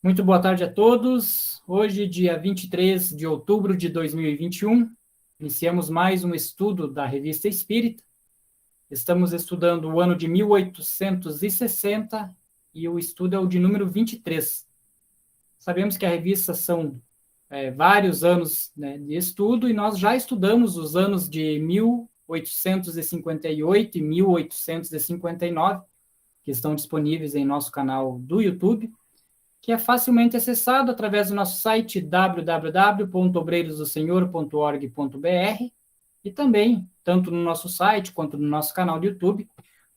Muito boa tarde a todos. Hoje, dia 23 de outubro de 2021, iniciamos mais um estudo da Revista Espírita. Estamos estudando o ano de 1860 e o estudo é o de número 23. Sabemos que a revista são vários anos, né, de estudo e nós já estudamos os anos de 1858 e 1859, que estão disponíveis em nosso canal do YouTube, que é facilmente acessado através do nosso site www.obreirosdosenhor.org.br e também, tanto no nosso site quanto no nosso canal do YouTube,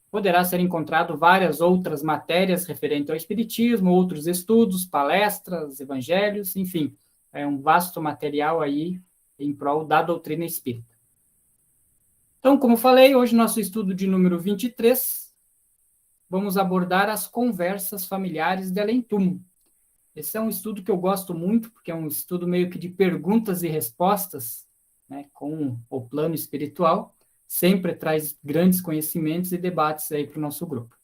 poderá ser encontrado várias outras matérias referentes ao Espiritismo, outros estudos, palestras, evangelhos, enfim, é um vasto material aí em prol da doutrina espírita. Então, como falei, hoje nosso estudo de número 23, vamos abordar as conversas familiares de além-túmulo. Esse é um estudo que eu gosto muito, porque é um estudo meio que de perguntas e respostas, né, com o plano espiritual, sempre traz grandes conhecimentos e debates aí para o nosso grupo.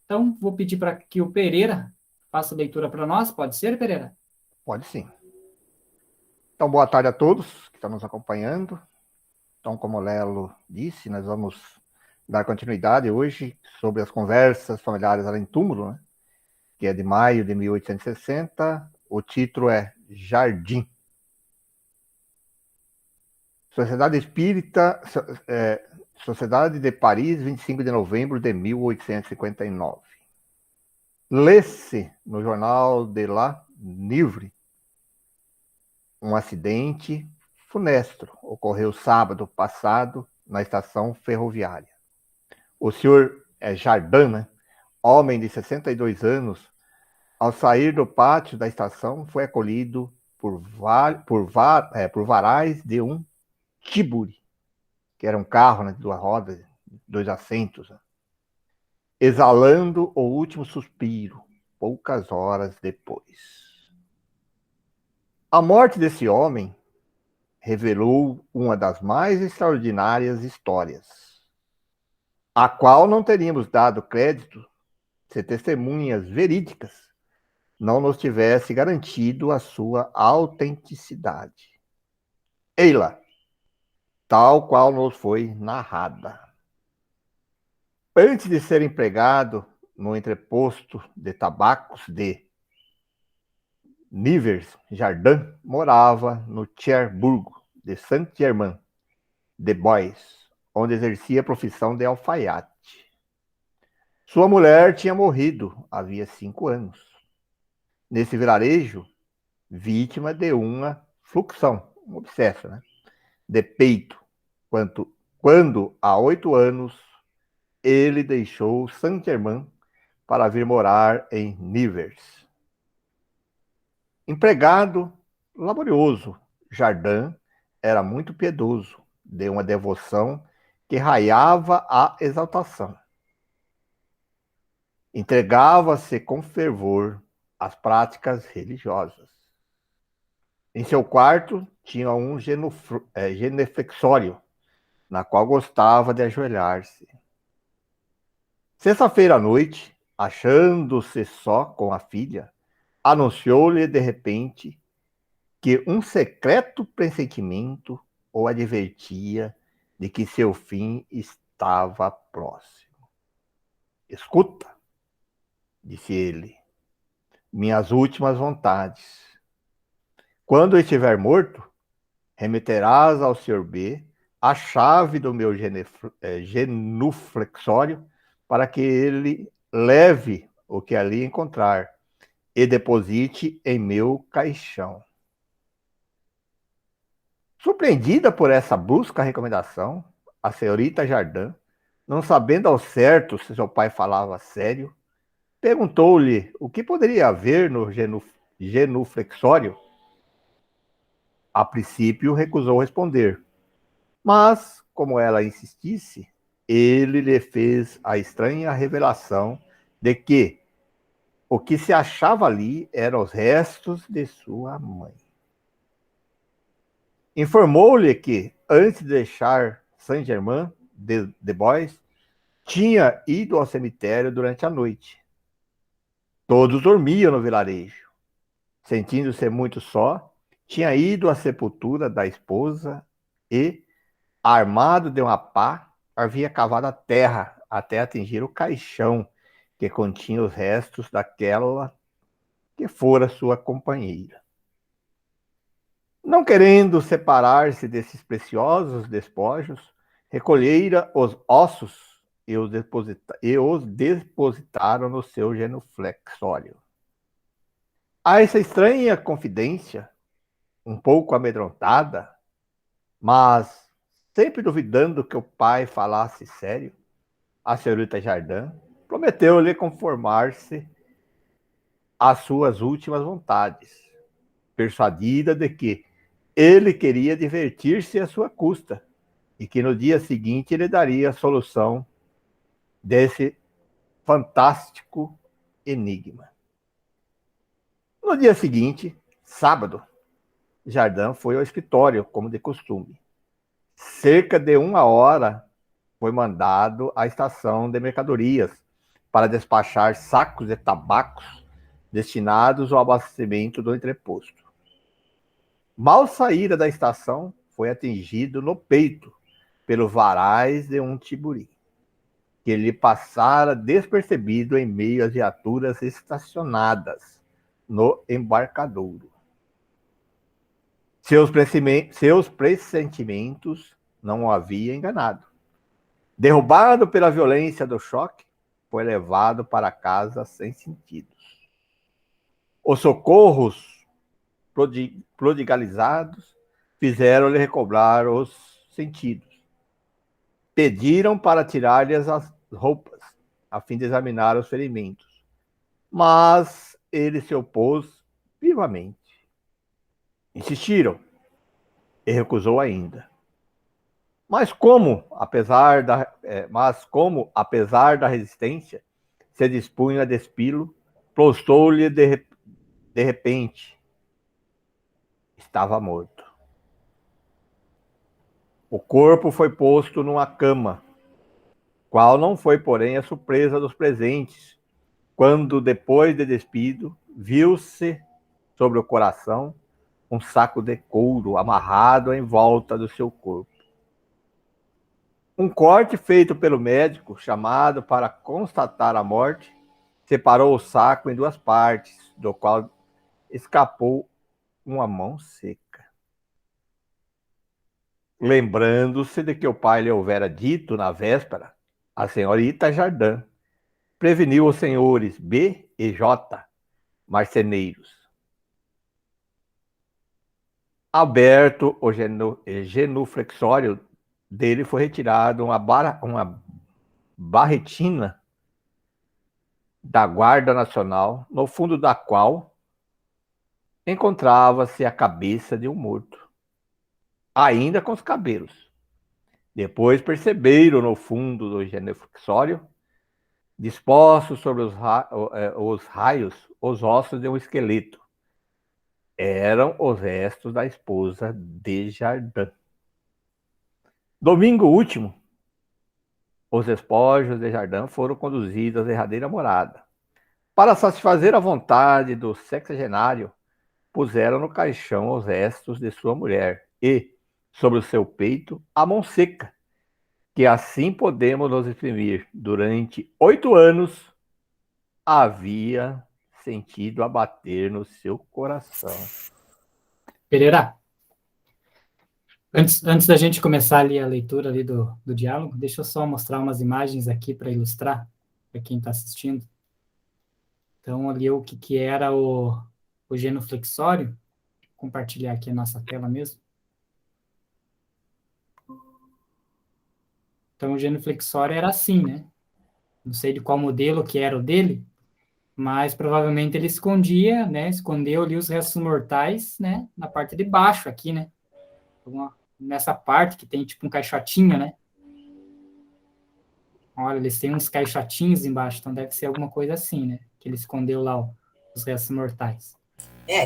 Então, vou pedir para que o Pereira faça a leitura para nós. Pode ser, Pereira? Pode sim. Então, boa tarde a todos que estão nos acompanhando. Então, como o Lelo disse, nós vamos dar continuidade hoje sobre as conversas familiares além túmulo, né? Que é de maio de 1860. O título é Jardim. Sociedade Espírita, Sociedade de Paris, 25 de novembro de 1859. Lê-se no jornal de La Livre um acidente funesto ocorreu sábado passado na estação ferroviária. O senhor Jardim, né, homem de 62 anos, ao sair do pátio da estação, foi acolhido por varais de um Tiburi, que era um carro, né, de duas rodas, dois assentos, né, exalando o último suspiro, poucas horas depois. A morte desse homem revelou uma das mais extraordinárias histórias, a qual não teríamos dado crédito se testemunhas verídicas não nos tivesse garantido a sua autenticidade. Ei-la, tal qual nos foi narrada. Antes de ser empregado no entreposto de tabacos de Nivers, Jardim morava no Cherbourg de Saint-Germain-des-Bois, onde exercia a profissão de alfaiate. Sua mulher tinha morrido havia 5 anos. Nesse vilarejo, vítima de uma fluxão, um abscesso, né, de peito, quando há 8 anos ele deixou Saint-Germain para vir morar em Nivers. Empregado laborioso, Jardim era muito piedoso, de uma devoção que raiava a exaltação. Entregava-se com fervor às práticas religiosas. Em seu quarto tinha um genuflexório, na qual gostava de ajoelhar-se. Sexta-feira à noite, achando-se só com a filha, anunciou-lhe de repente que um secreto pressentimento o advertia de que seu fim estava próximo. Escuta, disse ele, minhas últimas vontades. Quando estiver morto, remeterás ao Sr. B a chave do meu genuflexório para que ele leve o que ali encontrar e deposite em meu caixão. Surpreendida por essa brusca recomendação, a senhorita Jardim, não sabendo ao certo se seu pai falava sério, perguntou-lhe o que poderia haver no genuflexório. A princípio recusou responder, mas, como ela insistisse, ele lhe fez a estranha revelação de que o que se achava ali eram os restos de sua mãe. Informou-lhe que, antes de deixar Saint-Germain-des-Bois, tinha ido ao cemitério durante a noite. Todos dormiam no vilarejo. sentindo-se muito só, tinha ido à sepultura da esposa e, armado de uma pá, havia cavado a terra até atingir o caixão que continha os restos daquela que fora sua companheira. Não querendo separar-se desses preciosos despojos, recolhera os ossos e os depositaram no seu genuflexório. A essa estranha confidência, um pouco amedrontada, mas sempre duvidando que o pai falasse sério, a senhorita Jardim prometeu-lhe conformar-se às suas últimas vontades, persuadida de que ele queria divertir-se à sua custa e que no dia seguinte ele daria a solução desse fantástico enigma. No dia seguinte, sábado, Jardim foi ao escritório, como de costume. Cerca de 1 hora foi mandado à estação de mercadorias para despachar sacos de tabacos destinados ao abastecimento do entreposto. Mal saíra da estação, foi atingido no peito pelo varais de um tiburi, que lhe passara despercebido em meio às viaturas estacionadas no embarcadouro. Seus pressentimentos não o haviam enganado. Derrubado pela violência do choque, foi levado para casa sem sentidos. Os socorros prodigalizados fizeram-lhe recobrar os sentidos. Pediram para tirar-lhes as roupas, a fim de examinar os ferimentos. Mas ele se opôs vivamente. Insistiram e recusou ainda. Mas como, apesar da resistência, se dispunha a despi-lo, prostou-lhe de repente. Estava morto. O corpo foi posto numa cama, qual não foi, porém, a surpresa dos presentes, quando, depois de despido, viu-se sobre o coração um saco de couro amarrado em volta do seu corpo. Um corte feito pelo médico, chamado para constatar a morte, separou o saco em 2 partes, do qual escapou uma mão seca. Lembrando-se de que o pai lhe houvera dito na véspera, a senhorita Jardim preveniu os senhores B e J, marceneiros. Aberto o genuflexório dele, foi retirado uma barretina da Guarda Nacional, no fundo da qual encontrava-se a cabeça de um morto, ainda com os cabelos. Depois perceberam no fundo do genuflexório, dispostos sobre os raios, os ossos de um esqueleto. Eram os restos da esposa de Jardim. Domingo último, os despojos de Jardim foram conduzidos à derradeira morada. Para satisfazer a vontade do sexagenário, puseram no caixão os restos de sua mulher e, sobre o seu peito, a mão seca, que assim podemos nos exprimir, durante 8 anos, havia sentido abater no seu coração. Pereira, antes da gente começar ali a leitura ali do diálogo, deixa eu só mostrar umas imagens aqui para ilustrar, para quem está assistindo. Então, ali o que era o genuflexório. Vou compartilhar aqui a nossa tela mesmo. Então, o genuflexório era assim, né? Não sei de qual modelo que era o dele, mas provavelmente ele escondia, né? Escondeu ali os restos mortais, né? Na parte de baixo aqui, né? Nessa parte que tem tipo um caixotinho, né? Olha, eles têm uns caixotinhos embaixo, então deve ser alguma coisa assim, né? Que ele escondeu lá os restos mortais.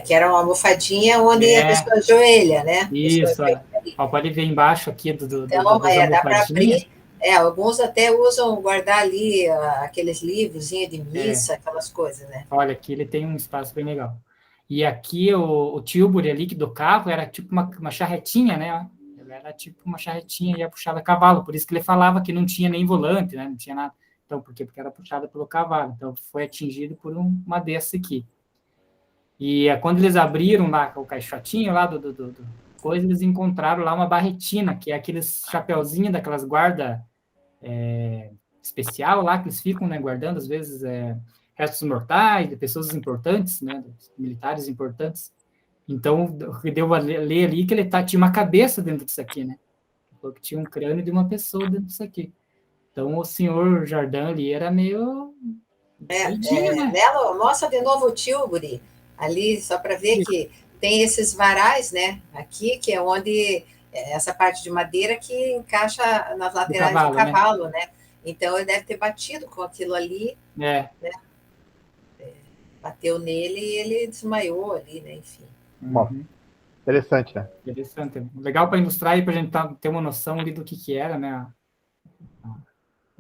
Que era uma almofadinha onde a pessoa ajoelha, né? Isso, pode ver embaixo aqui então, dá para abrir. Alguns até usam guardar ali aqueles livrozinhos de missa, aquelas coisas, né? Olha, aqui ele tem um espaço bem legal. E aqui o Tilbury ali do carro era tipo uma charretinha, né? Ele era tipo uma charretinha e ia puxada a cavalo. Por isso que ele falava que não tinha nem volante, né? Não tinha nada. Então, por quê? Porque era puxada pelo cavalo. Então, foi atingido por uma dessa aqui. E quando eles abriram lá o caixotinho lá do coisa, eles encontraram lá uma barretina, que é aqueles chapeuzinhos daquelas guarda especial lá, que eles ficam, né, guardando, às vezes, restos mortais de pessoas importantes, né, militares importantes. Então, deu a ler ali que ele tinha uma cabeça dentro disso aqui, né? Falou que tinha um crânio de uma pessoa dentro disso aqui. Então, o senhor Jardim ali era meio doidinho, né? Nela, mostra de novo o Tilbury, ali, só para ver que tem esses varais, né? Aqui, que é onde essa parte de madeira que encaixa nas laterais do cavalo, né? Então, ele deve ter batido com aquilo ali, né? Bateu nele e ele desmaiou ali, né? Enfim. Bom, interessante, né? Interessante. Legal para ilustrar e para a gente ter uma noção ali do que era, né?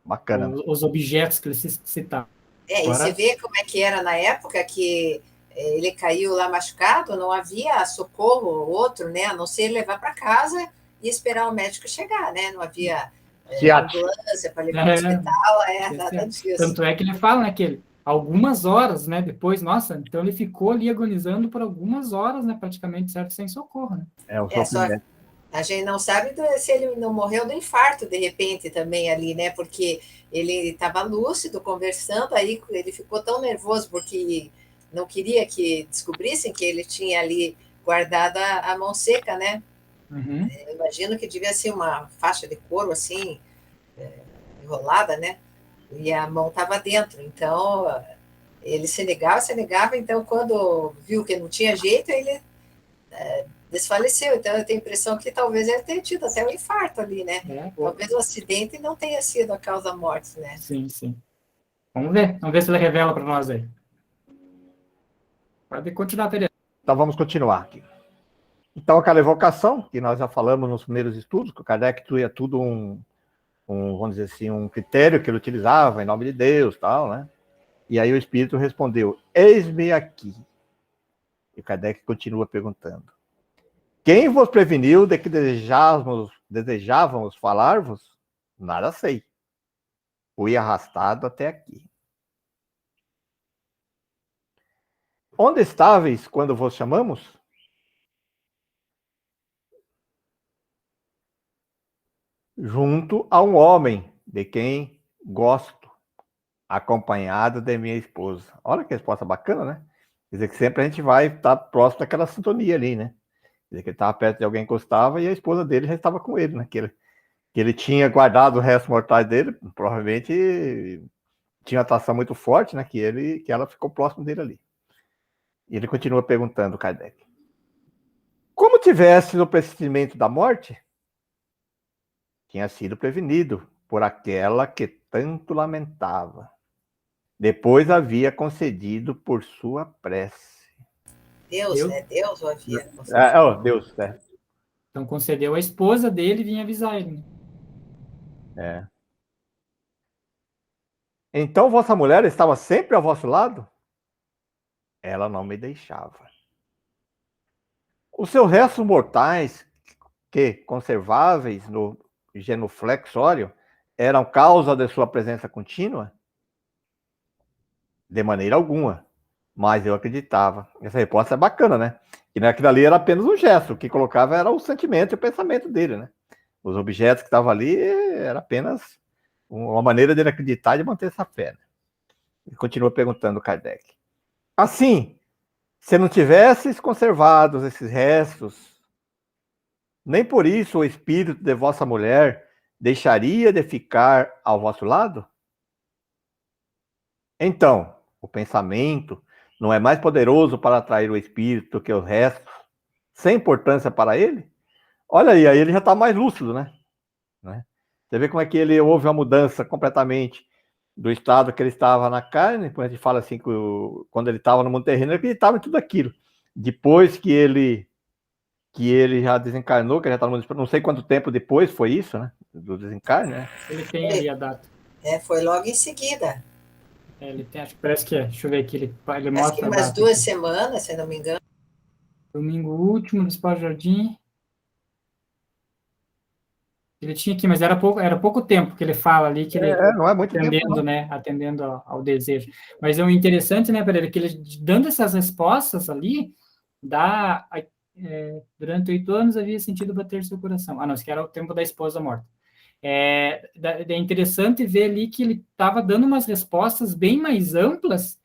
Bacana. Os objetos que eles citaram. E você vê como é que era na época que ele caiu lá machucado, não havia socorro outro, né? A não ser levar para casa e esperar o médico chegar, né? Não havia ambulância para levar para o hospital, nada disso. Tanto é que ele fala, né, que algumas horas, né, depois, nossa, então ele ficou ali agonizando por algumas horas, né, praticamente, certo, sem socorro, né? A gente não sabe se ele não morreu do infarto, de repente, também ali, né? Porque ele estava lúcido, conversando, aí ele ficou tão nervoso porque não queria que descobrissem que ele tinha ali guardado a mão seca, né? Uhum. Eu imagino que devia ser uma faixa de couro, assim, enrolada, né? E a mão estava dentro, então ele se negava, então quando viu que não tinha jeito, ele desfaleceu. Então eu tenho a impressão que talvez ele tenha tido até um infarto ali, né? Talvez o acidente não tenha sido a causa-morte, né? Sim, sim. Vamos ver se ele revela para nós aí. Pode continuar, Tereza. Então vamos continuar aqui. Então aquela evocação, que nós já falamos nos primeiros estudos, que o Kardec tinha tudo vamos dizer assim, um critério que ele utilizava em nome de Deus, tal, né? E aí o Espírito respondeu, eis-me aqui. E o Kardec continua perguntando, quem vos preveniu de que desejávamos falar-vos? Nada sei. Fui arrastado até aqui. Onde estáveis quando vos chamamos? Junto a um homem de quem gosto, acompanhado de minha esposa. Olha que resposta bacana, né? Quer dizer que sempre a gente vai estar próximo daquela sintonia ali, né? Quer dizer que ele estava perto de alguém que gostava e a esposa dele já estava com ele, né? Que ele tinha guardado o resto mortal dele, provavelmente tinha uma atração muito forte, né? Que ela ficou próximo dele ali. E ele continua perguntando, Kardec. Como tivesse no pressentimento da morte? Tinha sido prevenido por aquela que tanto lamentava. Depois havia concedido por sua prece. Deus, né? Deus o havia concedido. Deus, né? Então concedeu a esposa dele e vinha avisar ele. Então vossa mulher estava sempre ao vosso lado? Ela não me deixava. Os seus restos mortais, que conserváveis no genuflexório, eram causa de sua presença contínua? De maneira alguma. Mas eu acreditava. Essa resposta é bacana, né? Que aquilo ali era apenas um gesto. O que colocava era o sentimento e o pensamento dele, né? Os objetos que estavam ali era apenas uma maneira dele acreditar e de manter essa fé. Né? Ele continua perguntando Kardec. Assim, se não tivesses conservado esses restos, nem por isso o espírito de vossa mulher deixaria de ficar ao vosso lado? Então, o pensamento não é mais poderoso para atrair o espírito do que os restos, sem importância para ele? Olha aí ele já está mais lúcido, né? Você vê como é que ele houve uma mudança completamente do estado que ele estava na carne, quando a gente fala assim, quando ele estava no mundo terreno, ele acreditava em tudo aquilo. Depois que ele já desencarnou, que já está no mundo, não sei quanto tempo depois foi isso, né? Do desencarne, né? Ele tem ali a data. Foi logo em seguida. Ele tem, acho que parece que deixa eu ver aqui, ele Acho mostra que umas 2 semanas, se não me engano. Domingo último do Esporte Jardim. Ele tinha aqui, mas era pouco tempo que ele fala ali, que ele Não é muito tempo, atendendo, não. né? Atendendo ao desejo. Mas o interessante, né, Pereira, que ele dando essas respostas ali, durante 8 anos havia sentido bater seu coração. Ah, não, isso que era o tempo da esposa morta. É interessante ver ali que ele estava dando umas respostas bem mais amplas,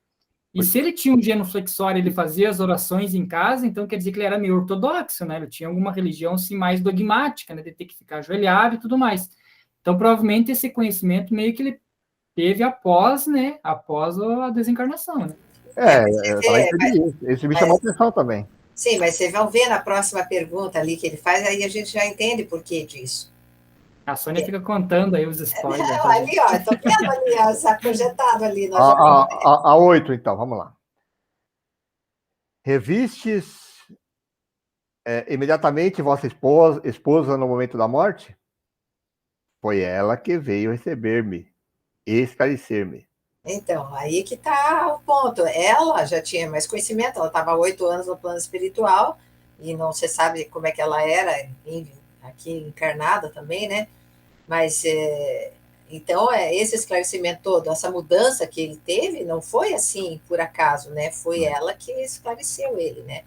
e se ele tinha um genuflexório, ele fazia as orações em casa, então quer dizer que ele era meio ortodoxo, né? Ele tinha alguma religião assim, mais dogmática, né? De ter que ficar ajoelhado e tudo mais. Então, provavelmente, esse conhecimento meio que ele teve após, né? Após a desencarnação, né? Eu também entendi isso. Isso me chamou a atenção também. Sim, mas vocês vão ver na próxima pergunta ali que ele faz, aí a gente já entende por que disso. A Sônia fica contando aí os spoilers. Não, ali, ó, estou vendo ali, ó, projetado ali. Nós A 8, então, vamos lá. Revistes imediatamente vossa esposa no momento da morte? Foi ela que veio receber-me, esclarecer-me. Então, aí que está o ponto. Ela já tinha mais conhecimento, ela estava há 8 anos no plano espiritual, e não se sabe como é que ela era aqui encarnada também, né? Mas, então, esse esclarecimento todo, essa mudança que ele teve, não foi assim por acaso, né? Foi ela que esclareceu ele, né?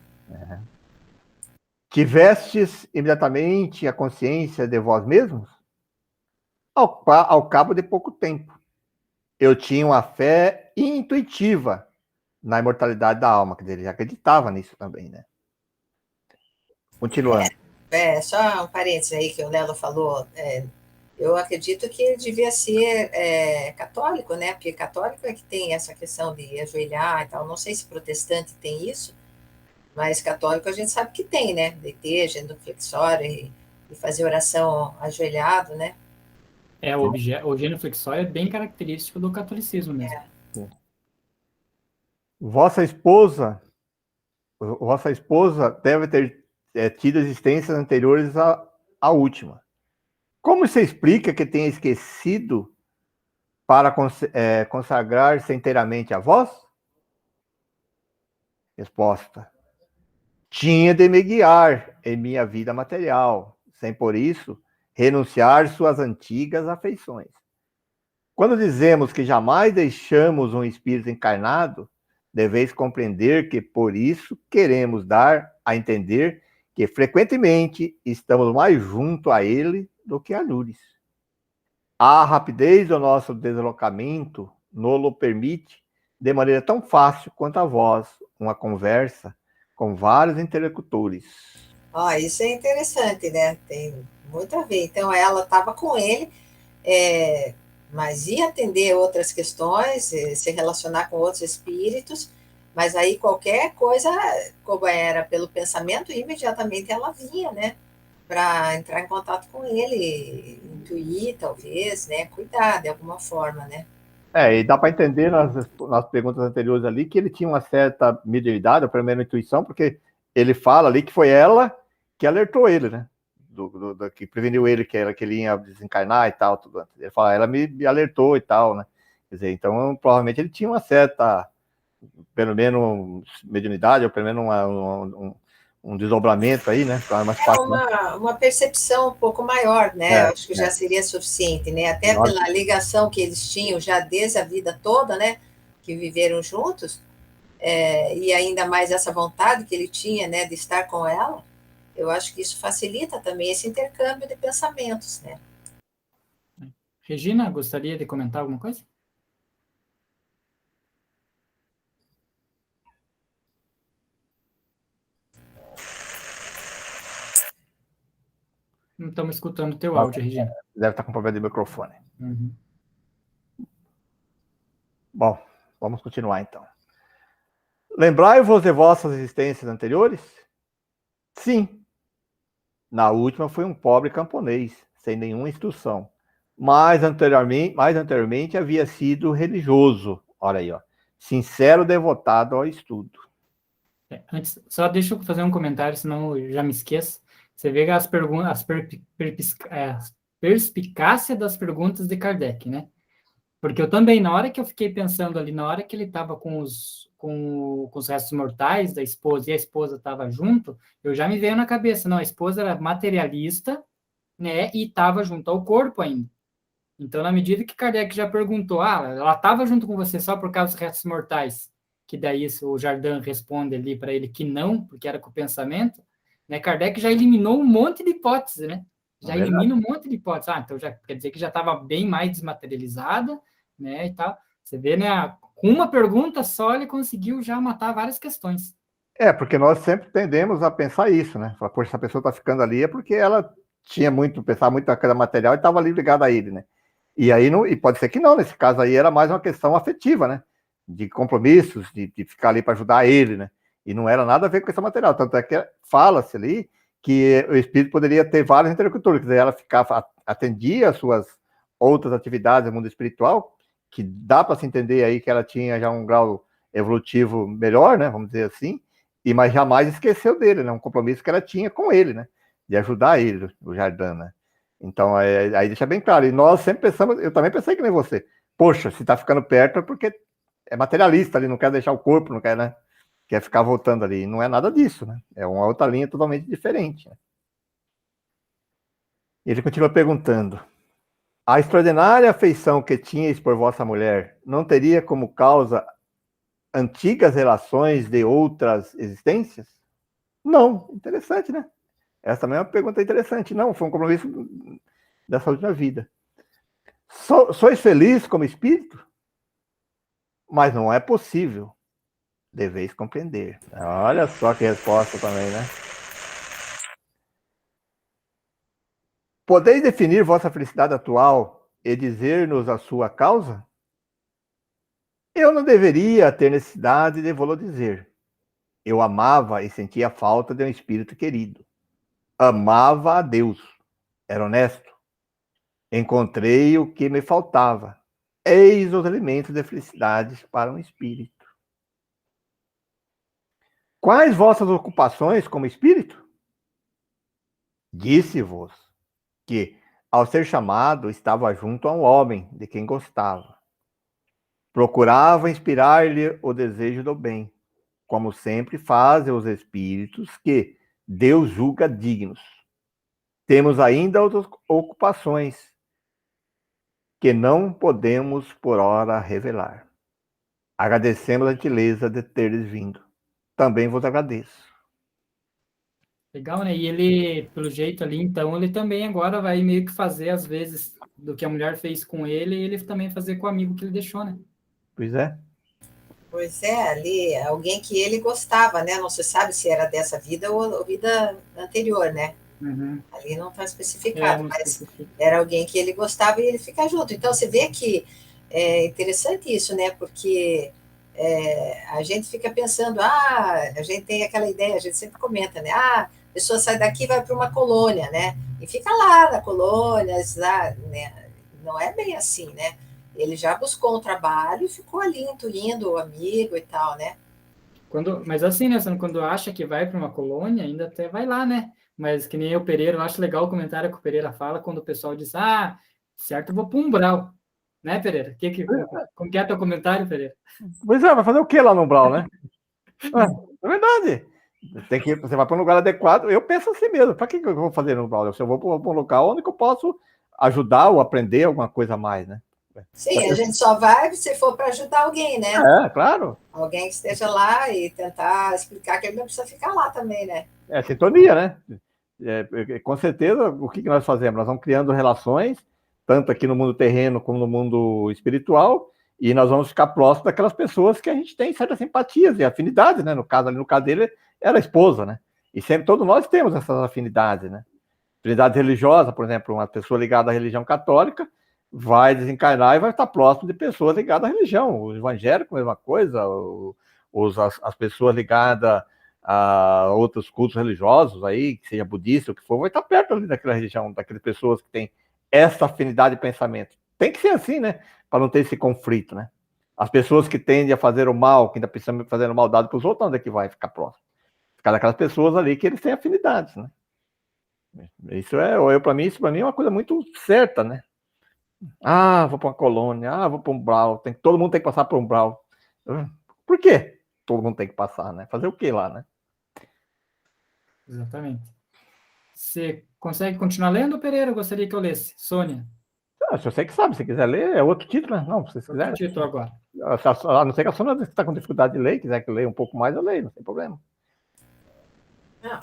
Tivestes imediatamente a consciência de vós mesmos? Ao cabo de pouco tempo. Eu tinha uma fé intuitiva na imortalidade da alma, quer dizer, ele acreditava nisso também, né? Continuando. Só um parênteses aí que o Lelo falou, eu acredito que ele devia ser católico, né? Porque católico é que tem essa questão de ajoelhar e tal. Não sei se protestante tem isso, mas católico a gente sabe que tem, né? De ter genuflexório e fazer oração ajoelhado, né? O genuflexório é bem característico do catolicismo mesmo. Vossa esposa deve ter tido existências anteriores à última. Como você explica que tenha esquecido para consagrar-se inteiramente a vós? Resposta. Tinha de me guiar em minha vida material, sem por isso renunciar suas antigas afeições. Quando dizemos que jamais deixamos um espírito encarnado, deveis compreender que por isso queremos dar a entender que frequentemente estamos mais junto a ele do que a Lourdes. A rapidez do nosso deslocamento nos permite, de maneira tão fácil quanto a vós, uma conversa com vários interlocutores. Isso é interessante, né? Tem muito a ver. Então, ela estava com ele, mas ia atender outras questões, se relacionar com outros espíritos, mas aí qualquer coisa, como era pelo pensamento, imediatamente ela vinha, né? Para entrar em contato com ele, intuir, talvez, né? Cuidar de alguma forma, né? E dá para entender nas perguntas anteriores ali que ele tinha uma certa mediunidade, ou pelo menos intuição, porque ele fala ali que foi ela que alertou ele, né? Que preveniu ele que ele ia desencarnar e tal, tudo antes. Ele fala, ela me alertou e tal, né? Quer dizer, então provavelmente ele tinha uma certa, pelo menos, mediunidade, ou pelo menos um desdobramento aí, né? Mais fácil, uma percepção um pouco maior, né? Acho que já seria suficiente, né? Até pela ligação que eles tinham já desde a vida toda, né? Que viveram juntos, e ainda mais essa vontade que ele tinha, né? De estar com ela. Eu acho que isso facilita também esse intercâmbio de pensamentos, né? Regina, gostaria de comentar alguma coisa? Não estamos escutando o teu áudio, Regina. Deve estar com problema de microfone. Uhum. Bom, vamos continuar então. Lembrai-vos de vossas existências anteriores? Sim. Na última foi um pobre camponês, sem nenhuma instrução. Mais anteriormente havia sido religioso. Olha aí, ó. Sincero devotado ao estudo. Antes, só deixa eu fazer um comentário, senão eu já me esqueço. Você vê as perguntas, a perspicácia das perguntas de Kardec, né? Porque eu também, na hora que eu fiquei pensando ali, na hora que ele estava com com os restos mortais da esposa e a esposa estava junto, eu já me veio na cabeça, não, a esposa era materialista, né, e estava junto ao corpo ainda. Então, na medida que Kardec já perguntou, ela estava junto com você só por causa dos restos mortais, que daí o Jardim responde ali para ele que não, porque era com o pensamento, né, Kardec já eliminou um monte de hipóteses, né? Já elimina um monte de hipóteses. Então já quer dizer que já estava bem mais desmaterializada, né, e tal. Você vê, né, com uma pergunta só ele conseguiu já matar várias questões. Porque nós sempre tendemos a pensar isso, né? Falar, poxa, essa pessoa está ficando ali é porque ela tinha pensava muito naquele material e estava ali ligada a ele, né? E aí não, e pode ser que não, nesse caso aí era mais uma questão afetiva, né? De compromissos, de ficar ali para ajudar ele, né? E não era nada a ver com esse material. Tanto é que fala-se ali que o espírito poderia ter vários interlocutores, quer dizer, ela atendia as suas outras atividades no mundo espiritual, que dá para se entender aí que ela tinha já um grau evolutivo melhor, né? Vamos dizer assim, mas jamais esqueceu dele, né? Um compromisso que ela tinha com ele, né? De ajudar ele, o Jardim, né? Então, aí deixa bem claro. E nós sempre pensamos, eu também pensei que nem você. Poxa, se tá ficando perto é porque é materialista ali, não quer deixar o corpo, não quer, né? Quer ficar voltando ali. Não é nada disso, né? É uma outra linha totalmente diferente. Né? Ele continua perguntando: a extraordinária afeição que tinhas por vossa mulher não teria como causa antigas relações de outras existências? Não. Interessante, né? Essa também é uma pergunta interessante. Não, foi um compromisso dessa última vida. Sois feliz como espírito? Mas não é possível. Deveis compreender. Olha só que resposta também, né? Podeis definir vossa felicidade atual e dizer-nos a sua causa? Eu não deveria ter necessidade de vou-lo dizer. Eu amava e sentia falta de um espírito querido. Amava a Deus. Era honesto. Encontrei o que me faltava. Eis os elementos de felicidade para um espírito. Quais vossas ocupações como espírito? Disse-vos que, ao ser chamado, estava junto a um homem de quem gostava. Procurava inspirar-lhe o desejo do bem, como sempre fazem os espíritos que Deus julga dignos. Temos ainda outras ocupações que não podemos por hora revelar. Agradecemos a gentileza de teres vindo. Também vos agradeço. Legal, né? E ele, pelo jeito ali, então, ele também agora vai meio que fazer, às vezes, do que a mulher fez com ele, e ele também fazer com o amigo que ele deixou, né? Pois é. Pois é, ali, alguém que ele gostava, né? Não se sabe se era dessa vida ou vida anterior, né? Uhum. Ali não está especificado, não mas especifica. era alguém que ele gostava e ele fica junto. Então, você vê que é interessante isso, né? Porque a gente fica pensando, a gente tem aquela ideia, a gente sempre comenta, né? A pessoa sai daqui e vai para uma colônia, né? E fica lá na colônia, né? Não é bem assim, né? Ele já buscou um trabalho e ficou ali intuindo o amigo e tal, né? Mas assim, né, quando acha que vai para uma colônia, ainda até vai lá, né? Mas que nem o Pereira, eu acho legal o comentário que o Pereira fala quando o pessoal diz, certo, eu vou para um umbral. Né, Pereira? Como que é teu comentário, Pereira? Pois é, vai fazer o que lá no umbral, né? É verdade. Você vai para um lugar adequado. Eu penso assim mesmo. Para que eu vou fazer no umbral? Eu vou para um local onde eu posso ajudar ou aprender alguma coisa a mais, né? Sim, a gente só vai se for para ajudar alguém, né? Claro. Alguém que esteja lá e tentar explicar que ele não precisa ficar lá também, né? É sintonia, né? Com certeza, o que nós fazemos? Nós vamos criando relações, tanto aqui no mundo terreno como no mundo espiritual, e nós vamos ficar próximos daquelas pessoas que a gente tem certas simpatias e afinidades, né? No caso dele, era a esposa, né? E sempre todos nós temos essas afinidades, né? Afinidade religiosa, por exemplo, uma pessoa ligada à religião católica vai desencarnar e vai estar próximo de pessoas ligadas à religião. O evangélico, mesma coisa, as pessoas ligadas a outros cultos religiosos aí, que seja budista, o que for, vai estar perto ali daquela religião, daquelas pessoas que têm essa afinidade de pensamento. Tem que ser assim, né? Para não ter esse conflito, né? As pessoas que tendem a fazer o mal, que ainda precisam fazendo maldade para os outros, onde é que vai ficar próximo? Ficar daquelas pessoas ali que eles têm afinidades, né? Isso para mim é uma coisa muito certa, né? Vou para uma colônia, vou para um umbral, todo mundo tem que passar por um umbral. Por quê? todo mundo tem que passar, né? Fazer o que lá, né? Exatamente. Você consegue continuar lendo, Pereira? Eu gostaria que eu lesse. Sônia. Se você que sabe, se quiser ler, é outro título, né? Não, se você Outro quiser. título agora. A não ser que a Sônia está com dificuldade de ler, quiser que eu leia um pouco mais, eu leio, não tem problema. Não,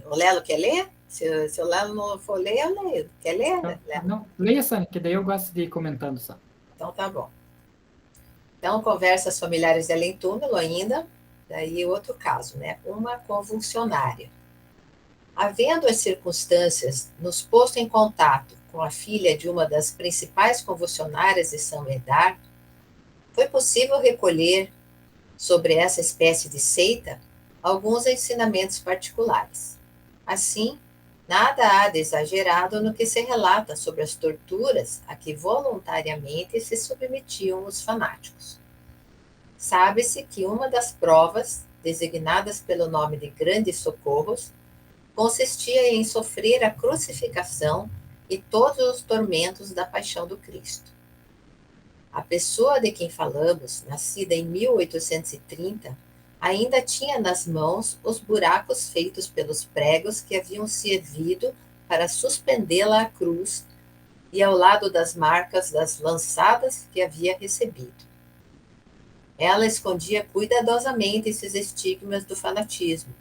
o Lelo quer ler? Se o Lelo não for ler, eu leio. Quer ler, Então, Lelo? não, leia, Sônia, que daí eu gosto de ir comentando só. Então tá bom. Então, conversas familiares de além túmulo ainda. Daí outro caso, né? Uma convulsionária. Havendo as circunstâncias nos posto em contato com a filha de uma das principais convulsionárias de São Medard, foi possível recolher sobre essa espécie de seita alguns ensinamentos particulares. Assim, nada há de exagerado no que se relata sobre as torturas a que voluntariamente se submetiam os fanáticos. Sabe-se que uma das provas, designadas pelo nome de Grandes Socorros, consistia em sofrer a crucificação e todos os tormentos da paixão do Cristo. A pessoa de quem falamos, nascida em 1830, ainda tinha nas mãos os buracos feitos pelos pregos que haviam servido para suspendê-la à cruz e ao lado das marcas das lançadas que havia recebido. Ela escondia cuidadosamente esses estigmas do fanatismo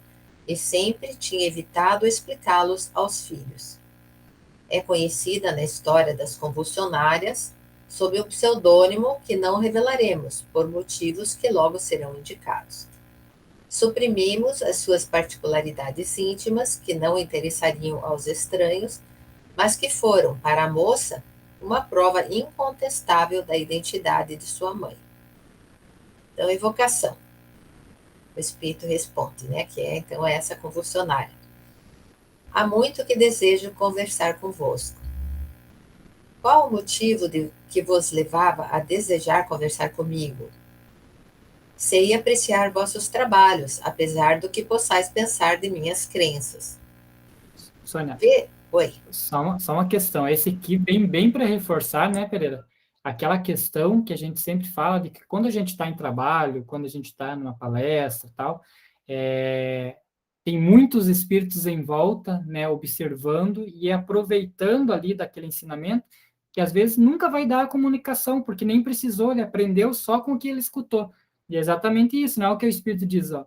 e sempre tinha evitado explicá-los aos filhos. É conhecida na história das convulsionárias sob o pseudônimo que não revelaremos, por motivos que logo serão indicados. Suprimimos as suas particularidades íntimas, que não interessariam aos estranhos, mas que foram, para a moça, uma prova incontestável da identidade de sua mãe. Então, evocação. O espírito responde, né? Que é, então, essa convulsionária. Há muito que desejo conversar convosco. Qual o motivo que vos levava a desejar conversar comigo? Sei apreciar vossos trabalhos, apesar do que possais pensar de minhas crenças. Sônia, Oi. só uma questão. Esse aqui vem bem para reforçar, né, Pereira? Aquela questão que a gente sempre fala de que quando a gente está em trabalho, quando a gente está numa palestra e tal, tem muitos espíritos em volta, né, observando e aproveitando ali daquele ensinamento, que às vezes nunca vai dar a comunicação, porque nem precisou, ele aprendeu só com o que ele escutou. E é exatamente isso, não é o que o espírito diz, ó.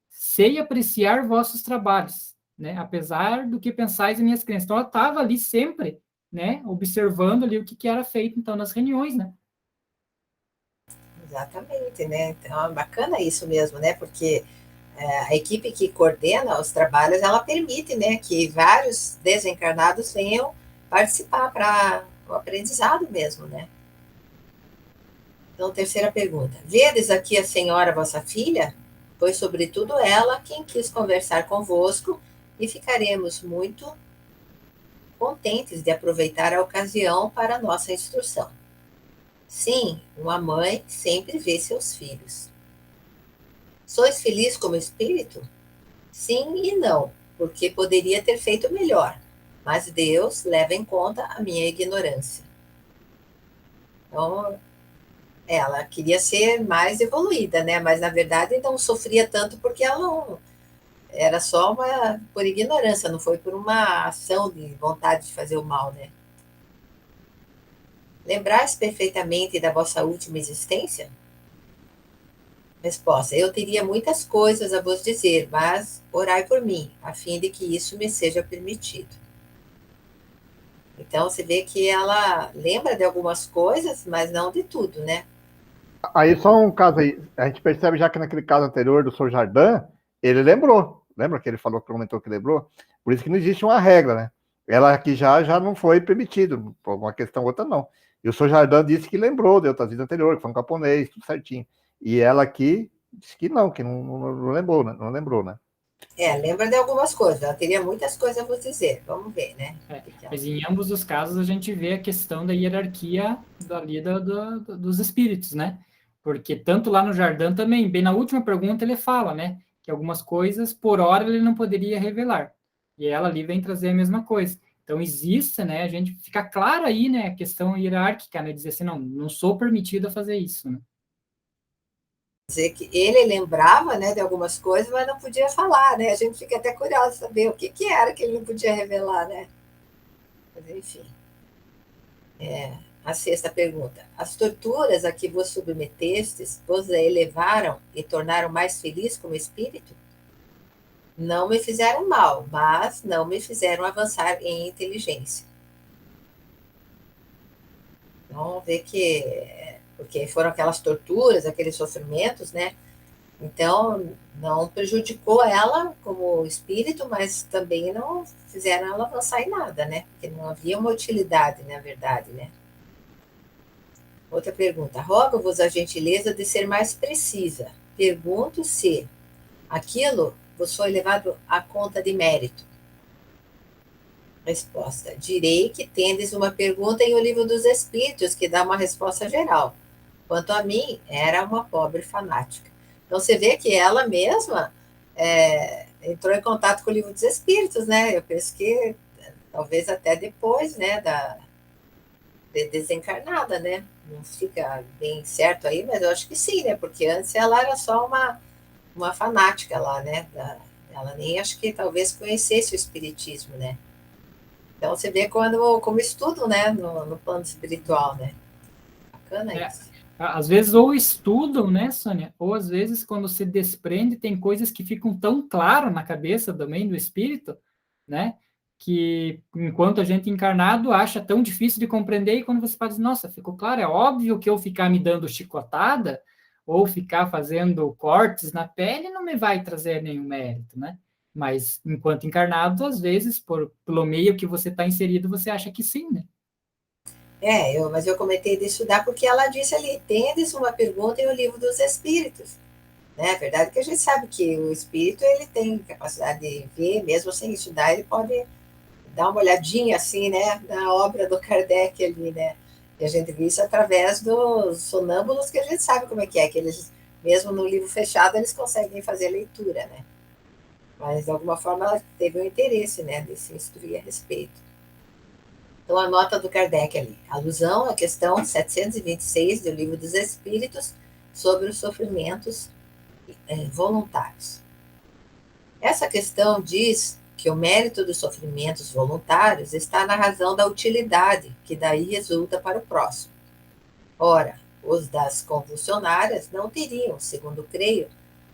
Sei apreciar vossos trabalhos, né, apesar do que pensais em minhas crenças. Então, ela estava ali sempre, né, observando ali o que era feito, então, nas reuniões, né. Exatamente, né? Então, é bacana isso mesmo, né? Porque a equipe que coordena os trabalhos, ela permite, né, que vários desencarnados venham participar para o aprendizado mesmo, né? Então, terceira pergunta. Vedes aqui a senhora, vossa filha? Pois, sobretudo, ela quem quis conversar convosco e ficaremos muito contentes de aproveitar a ocasião para a nossa instrução. Sim, uma mãe sempre vê seus filhos. Sois feliz como espírito? Sim e não, porque poderia ter feito melhor, mas Deus leva em conta a minha ignorância. Então, ela queria ser mais evoluída, né? Mas na verdade não sofria tanto porque ela não, era só por ignorância, não foi por uma ação de vontade de fazer o mal, né? Lembrais perfeitamente da vossa última existência? Resposta: eu teria muitas coisas a vos dizer, mas orai por mim, a fim de que isso me seja permitido. Então, você vê que ela lembra de algumas coisas, mas não de tudo, né? Aí só um caso aí, a gente percebe já que naquele caso anterior do Sr. Jardim, ele lembrou. Lembra que ele falou, que comentou que lembrou? Por isso que não existe uma regra, né? Ela aqui já não foi permitido, por uma questão ou outra não. E o Sr. Jardim disse que lembrou de outras vidas anteriores, que foi um camponês, tudo certinho. E ela aqui disse que não lembrou, né? Não lembrou, né? Lembra de algumas coisas. Ela teria muitas coisas a vos dizer. Vamos ver, né? Mas em ambos os casos a gente vê a questão da hierarquia ali dos espíritos, né? Porque tanto lá no Jardim também, bem na última pergunta ele fala, né? Que algumas coisas, por hora, ele não poderia revelar. E ela ali vem trazer a mesma coisa. Então existe, né? A gente fica claro aí, né? A questão hierárquica, né? Dizer assim, não sou permitido a fazer isso, né? dizer que ele lembrava, né, de algumas coisas, mas não podia falar, né? A gente fica até curioso de saber o que era que ele não podia revelar, né? Mas, enfim. A sexta pergunta. As torturas a que vos submetestes vos elevaram e tornaram mais feliz como espírito? Não me fizeram mal, mas não me fizeram avançar em inteligência. Então, vê que... Porque foram aquelas torturas, aqueles sofrimentos, né? Então, não prejudicou ela como espírito, mas também não fizeram ela avançar em nada, né? Porque não havia uma utilidade, na verdade, né? Outra pergunta. Rogo-vos a gentileza de ser mais precisa. Pergunto se aquilo vos foi levado à conta de mérito. Resposta. Direi que tendes uma pergunta em O Livro dos Espíritos, que dá uma resposta geral. Quanto a mim, era uma pobre fanática. Então, você vê que ela mesma entrou em contato com o Livro dos Espíritos, né? Eu penso que talvez até depois, né, de desencarnada, né? Não fica bem certo aí, mas eu acho que sim, né? Porque antes ela era só uma fanática lá, né? Ela nem acho que talvez conhecesse o espiritismo, né? Então você vê como estudo, né? No plano espiritual, né? Bacana É, isso. às vezes ou estudam, né, Sônia? Ou às vezes quando se desprende, tem coisas que ficam tão claras na cabeça também do espírito, né? Que enquanto a gente encarnado acha tão difícil de compreender, e quando você fala, nossa, ficou claro, é óbvio que eu ficar me dando chicotada ou ficar fazendo cortes na pele não me vai trazer nenhum mérito, né? Mas enquanto encarnado, às vezes, pelo meio que você está inserido, você acha que sim, né? Mas eu comentei de estudar porque ela disse ali, tendes uma pergunta em O Livro dos Espíritos. Né? A verdade é que a gente sabe que o espírito ele tem capacidade de ver, mesmo sem estudar, ele pode dar uma olhadinha assim, né, na obra do Kardec ali, né? E a gente viu isso através dos sonâmbulos, que a gente sabe como é, que eles, mesmo no livro fechado, eles conseguem fazer leitura, né? Mas, de alguma forma, ela teve um interesse, né, de se instruir a respeito. Então, a nota do Kardec ali. Alusão à questão 726 do Livro dos Espíritos sobre os sofrimentos voluntários. Essa questão diz que o mérito dos sofrimentos voluntários está na razão da utilidade que daí resulta para o próximo. Ora, os das convulsionárias não teriam, segundo creio,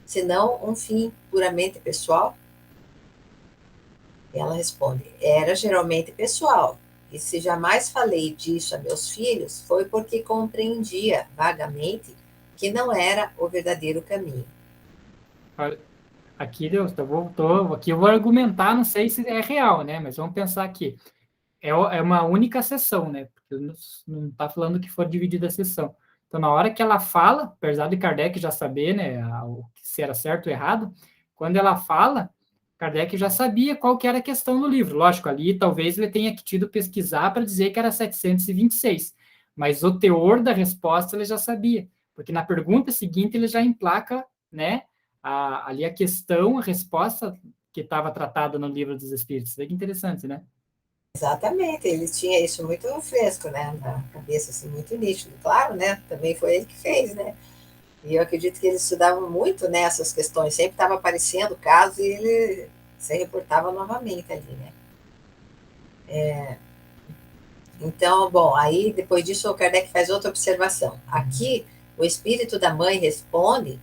senão um fim puramente pessoal? Ela responde: era geralmente pessoal, e se jamais falei disso a meus filhos, foi porque compreendia vagamente que não era o verdadeiro caminho. Aqui aqui eu vou argumentar, não sei se é real, né? Mas vamos pensar aqui. É uma única sessão, né? Porque não está falando que for dividida a sessão. Então, na hora que ela fala, apesar de Kardec já saber, né, se era certo ou errado, quando ela fala, Kardec já sabia qual que era a questão do livro. Lógico, ali talvez ele tenha tido pesquisar para dizer que era 726, mas o teor da resposta ele já sabia, porque na pergunta seguinte ele já emplaca, né, ali a questão, a resposta que estava tratada no livro dos Espíritos. Vê que interessante, né? Exatamente, ele tinha isso muito fresco, né, na cabeça, assim, muito nítido. Claro, né, também foi ele que fez, né, e eu acredito que eles estudavam muito, né, essas questões, sempre estava aparecendo casos e ele se reportava novamente ali, né. Então, bom, aí depois disso o Kardec faz outra observação. Aqui, o espírito da mãe responde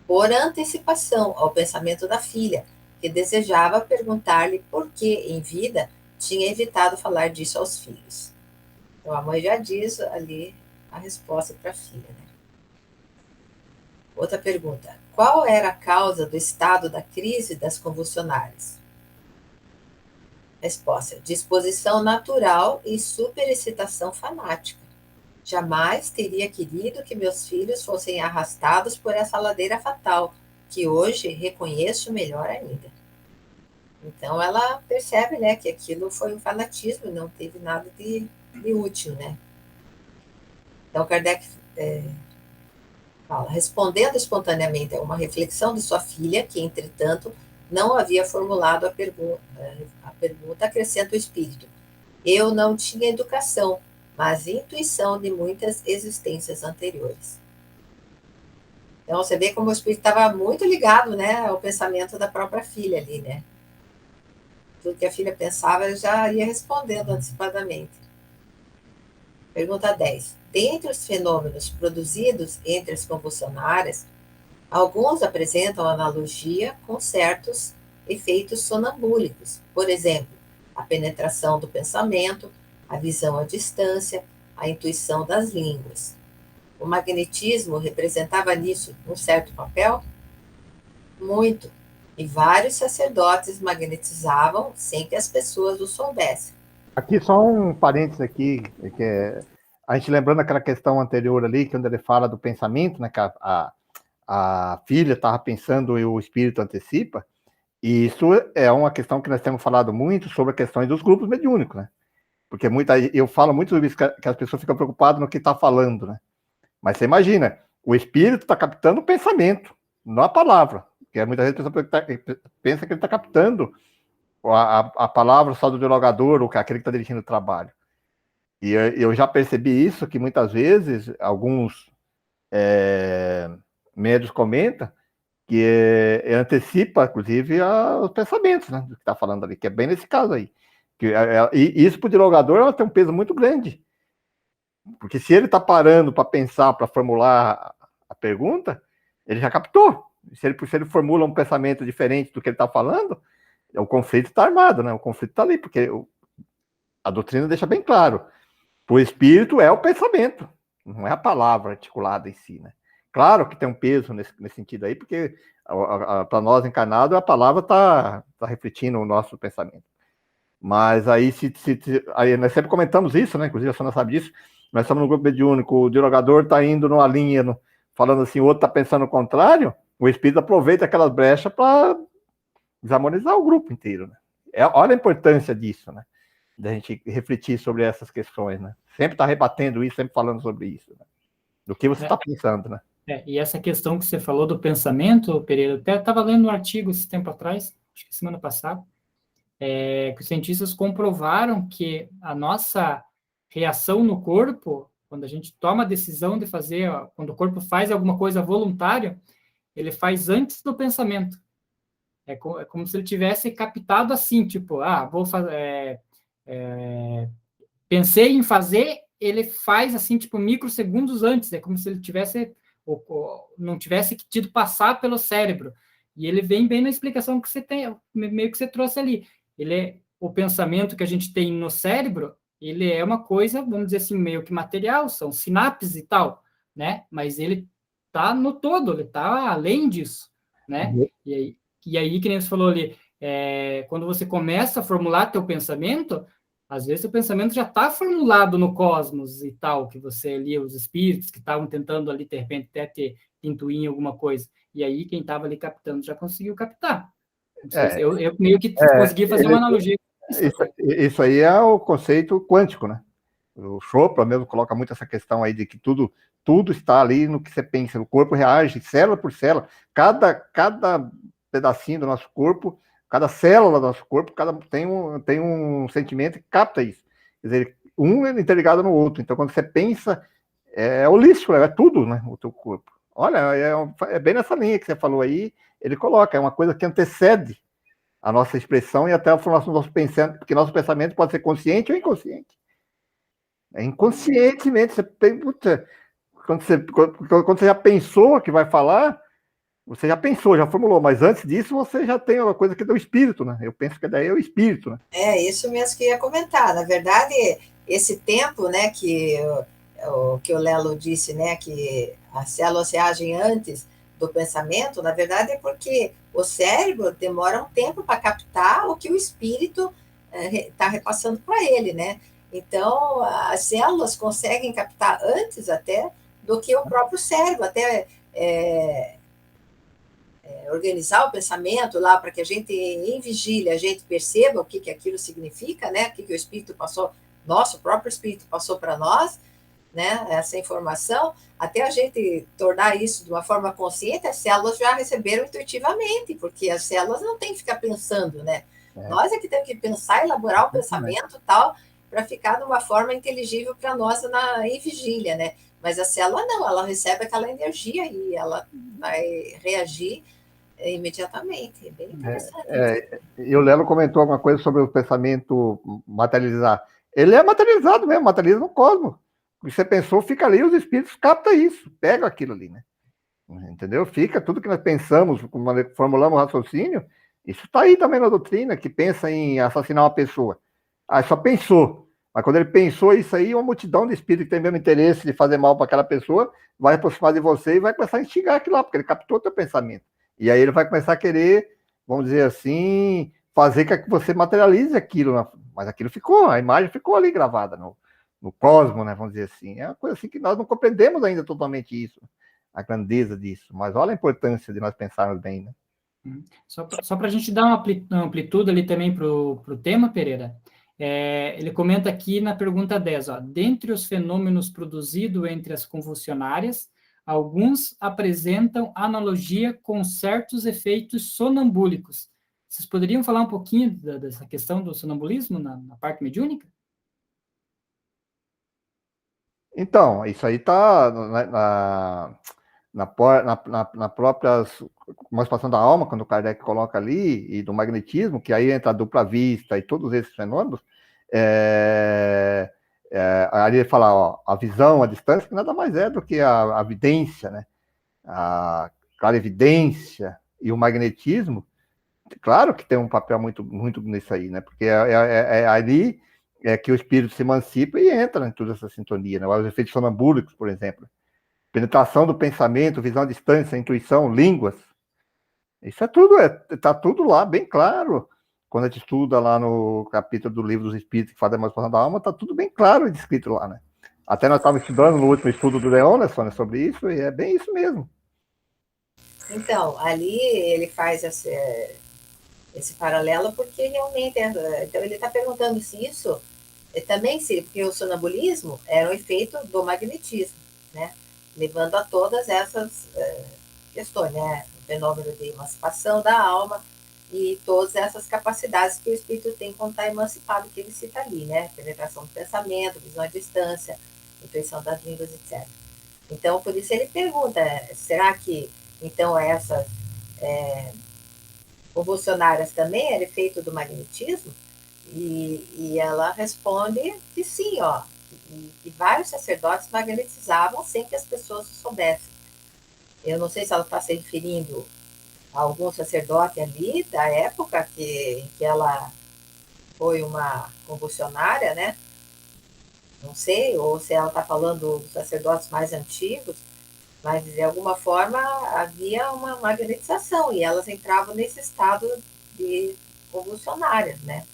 por antecipação ao pensamento da filha, que desejava perguntar-lhe por que, em vida, tinha evitado falar disso aos filhos. Então, a mãe já diz ali a resposta para a filha. Né? Outra pergunta. Qual era a causa do estado da crise das convulsionárias? Resposta. Disposição natural e superexcitação fanática. Jamais teria querido que meus filhos fossem arrastados por essa ladeira fatal, que hoje reconheço melhor ainda. Então ela percebe, né, que aquilo foi um fanatismo, não teve nada de útil, né? Então Kardec fala, respondendo espontaneamente a uma reflexão de sua filha, que entretanto não havia formulado a pergunta acrescenta o espírito. Eu não tinha educação, mas intuição de muitas existências anteriores. Então, você vê como o espírito estava muito ligado, né, ao pensamento da própria filha ali, né? Tudo que a filha pensava, ele já ia respondendo antecipadamente. Pergunta 10. Dentre os fenômenos produzidos entre as convulsionárias, alguns apresentam analogia com certos efeitos sonambúlicos. Por exemplo, a penetração do pensamento, a visão à distância, a intuição das línguas. O magnetismo representava nisso um certo papel? Muito. E vários sacerdotes magnetizavam sem que as pessoas o soubessem. Aqui só um parênteses aqui, que a gente lembrando aquela questão anterior ali, quando ele fala do pensamento, né, que a filha estava pensando e o espírito antecipa, e isso é uma questão que nós temos falado muito sobre a questão dos grupos mediúnicos, né? Porque eu falo muito sobre isso, que as pessoas ficam preocupadas no que está falando, né? Mas você imagina, o espírito está captando o pensamento, não a palavra. Porque muitas vezes a pessoa pensa que ele está captando a palavra só do dialogador, ou aquele que está dirigindo o trabalho. E eu já percebi isso, que muitas vezes alguns médios comentam que antecipa, inclusive, os pensamentos, né, do que está falando ali, que é bem nesse caso aí. E isso para o dialogador tem um peso muito grande. Porque se ele está parando para pensar, para formular a pergunta, ele já captou. Se ele formula um pensamento diferente do que ele está falando, o conflito está armado, né? O conflito está ali, porque a doutrina deixa bem claro. O espírito é o pensamento, não é a palavra articulada em si, né? Claro que tem um peso nesse sentido aí, porque para nós encarnados a palavra está refletindo o nosso pensamento. Mas aí, aí nós sempre comentamos isso, né? Inclusive a Sônia sabe disso. Nós estamos no grupo mediúnico, o dialogador está indo numa linha, falando assim, o outro está pensando o contrário, o espírito aproveita aquelas brechas para desarmonizar o grupo inteiro, né? Olha a importância disso, né? Da gente refletir sobre essas questões, né? Sempre está rebatendo isso, sempre falando sobre isso, né? Do que você está pensando, né? E essa questão que você falou do pensamento, Pereira, eu até estava lendo um artigo esse tempo atrás, acho que semana passada, que os cientistas comprovaram que a nossa reação no corpo, quando a gente toma a decisão de fazer, quando o corpo faz alguma coisa voluntária, ele faz antes do pensamento. É como se ele tivesse captado assim, tipo, vou fazer, pensei em fazer, ele faz assim, tipo, microsegundos antes, é como se ele tivesse, não tivesse tido passar pelo cérebro. E ele vem bem na explicação que você tem, meio que você trouxe ali. O pensamento que a gente tem no cérebro, ele é uma coisa, vamos dizer assim, meio que material, são sinapses e tal, né? Mas ele está no todo, ele está além disso, né? E aí, que nem você falou ali, quando você começa a formular teu pensamento, às vezes o pensamento já está formulado no cosmos e tal, que você ali, os espíritos que estavam tentando ali, de repente, até intuir alguma coisa. E aí, quem estava ali captando já conseguiu captar. Eu meio que consegui fazer uma analogia. Isso aí é o conceito quântico, né? O Chopra mesmo coloca muito essa questão aí de que tudo está ali no que você pensa. O corpo reage célula por célula. Cada pedacinho do nosso corpo, cada célula do nosso corpo, tem um sentimento que capta isso. Quer dizer, um é interligado no outro. Então, quando você pensa, é holístico, é tudo, né? O teu corpo. Olha, é bem nessa linha que você falou aí, ele coloca, é uma coisa que antecede a nossa expressão e até a formação do nosso pensamento, porque nosso pensamento pode ser consciente ou inconsciente. Inconscientemente, quando você já pensou que vai falar, você já pensou, já formulou, mas antes disso você já tem uma coisa que é do espírito, né? Eu penso que daí é o espírito, né? É isso mesmo que eu ia comentar. Na verdade, esse tempo, né, que o Lelo disse, né, que as células reagem antes do pensamento, na verdade é porque o cérebro demora um tempo para captar o que o espírito está repassando para ele, né? Então, as células conseguem captar antes até do que o próprio cérebro, até organizar o pensamento lá para que a gente, em vigília, a gente perceba o que aquilo significa, né? O que o espírito passou, nosso próprio espírito passou para nós, né? Essa informação, até a gente tornar isso de uma forma consciente, as células já receberam intuitivamente, porque as células não têm que ficar pensando, né? Nós é que temos que pensar, elaborar o pensamento e tal, para ficar de uma forma inteligível para nós em vigília, né? Mas a célula não, ela recebe aquela energia e ela vai reagir imediatamente. É bem interessante isso. E o Lelo comentou alguma coisa sobre o pensamento materializar. Ele é materializado mesmo, materializa no cosmos. O que você pensou fica ali, os espíritos captam isso, pegam aquilo ali, né? Entendeu? Fica tudo que nós pensamos, formulamos o raciocínio, isso está aí também na doutrina, que pensa em assassinar uma pessoa. Ah, só pensou. Mas quando ele pensou isso aí, uma multidão de espíritos que tem o mesmo interesse de fazer mal para aquela pessoa vai aproximar de você e vai começar a instigar aquilo lá, porque ele captou o teu pensamento. E aí ele vai começar a querer, vamos dizer assim, fazer com que você materialize aquilo. Mas aquilo ficou, a imagem ficou ali gravada no cosmos, né? Vamos dizer assim. É uma coisa assim que nós não compreendemos ainda totalmente isso, a grandeza disso. Mas olha a importância de nós pensarmos bem, né? Só para a gente dar uma amplitude ali também para o tema, Pereira, ele comenta aqui na pergunta 10, ó, dentre os fenômenos produzidos entre as convulsionárias, alguns apresentam analogia com certos efeitos sonambúlicos. Vocês poderiam falar um pouquinho dessa questão do sonambulismo na parte mediúnica? Então, isso aí está na própria emancipação da alma, quando o Kardec coloca ali, e do magnetismo, que aí entra a dupla vista e todos esses fenômenos, aí ele fala, ó, a visão, a distância, que nada mais é do que a vidência, né? A clarividência e o magnetismo, claro que tem um papel muito, muito nisso aí, né? Porque é ali que o espírito se emancipa e entra em toda essa sintonia, né? Os efeitos sonambúlicos, por exemplo. Penetração do pensamento, visão à distância, intuição, línguas. Isso é tudo, tá tudo lá, bem claro. Quando a gente estuda lá no capítulo do Livro dos Espíritos, que fala da emancipação da alma, tá tudo bem claro descrito lá, né? Até nós estávamos estudando no último estudo do Leon, né, Sônia, sobre isso, e é bem isso mesmo. Então, ali ele faz esse paralelo porque realmente, então ele está perguntando se isso também, porque o sonambulismo era um efeito do magnetismo, né? Levando a todas essas questões, né? O fenômeno de emancipação da alma e todas essas capacidades que o espírito tem quando está emancipado, que ele cita ali, né? Penetração do pensamento, visão à distância, intuição das línguas, etc. Então, por isso ele pergunta, será que, então, essas convulsionárias também era efeito do magnetismo? E ela responde que sim, ó, que vários sacerdotes magnetizavam sem que as pessoas soubessem. Eu não sei se ela está se referindo a algum sacerdote ali da época em que ela foi uma convulsionária, né? Não sei, ou se ela está falando dos sacerdotes mais antigos, mas de alguma forma havia uma magnetização e elas entravam nesse estado de convulsionárias, né?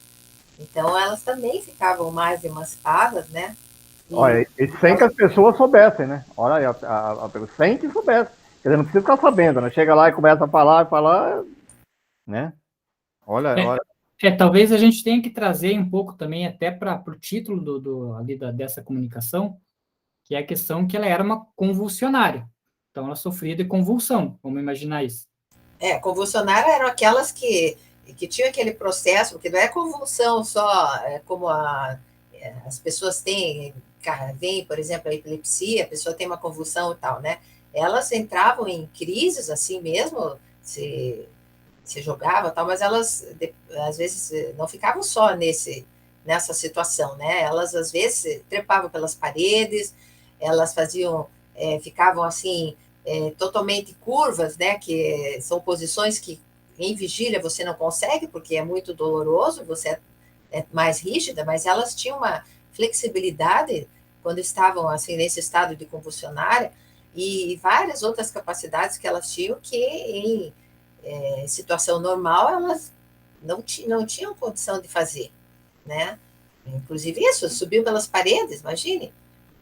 Então elas também ficavam mais emancipadas, né? Olha, e sem que as pessoas soubessem, né? Olha aí, sem que soubessem. Quer dizer, não precisa ficar sabendo, né? Chega lá e começa a falar, né? Olha. Talvez a gente tenha que trazer um pouco também até para o título dessa comunicação, que é a questão que ela era uma convulsionária. Então, ela sofria de convulsão, vamos imaginar isso. Convulsionárias eram aquelas que tinham aquele processo, porque não é convulsão só, como as pessoas têm, vem, por exemplo, a epilepsia, a pessoa tem uma convulsão e tal, né? Elas entravam em crises assim mesmo, se jogavam e tal, mas elas, às vezes, não ficavam só nessa situação, né? Elas, às vezes, trepavam pelas paredes, elas ficavam assim, totalmente curvas, né? Que são posições que em vigília você não consegue, porque é muito doloroso, você é mais rígida, mas elas tinham uma flexibilidade quando estavam assim nesse estado de convulsionária e várias outras capacidades que elas tinham que em situação normal elas não tinham condição de fazer, né? Inclusive isso, subiu pelas paredes, imagine.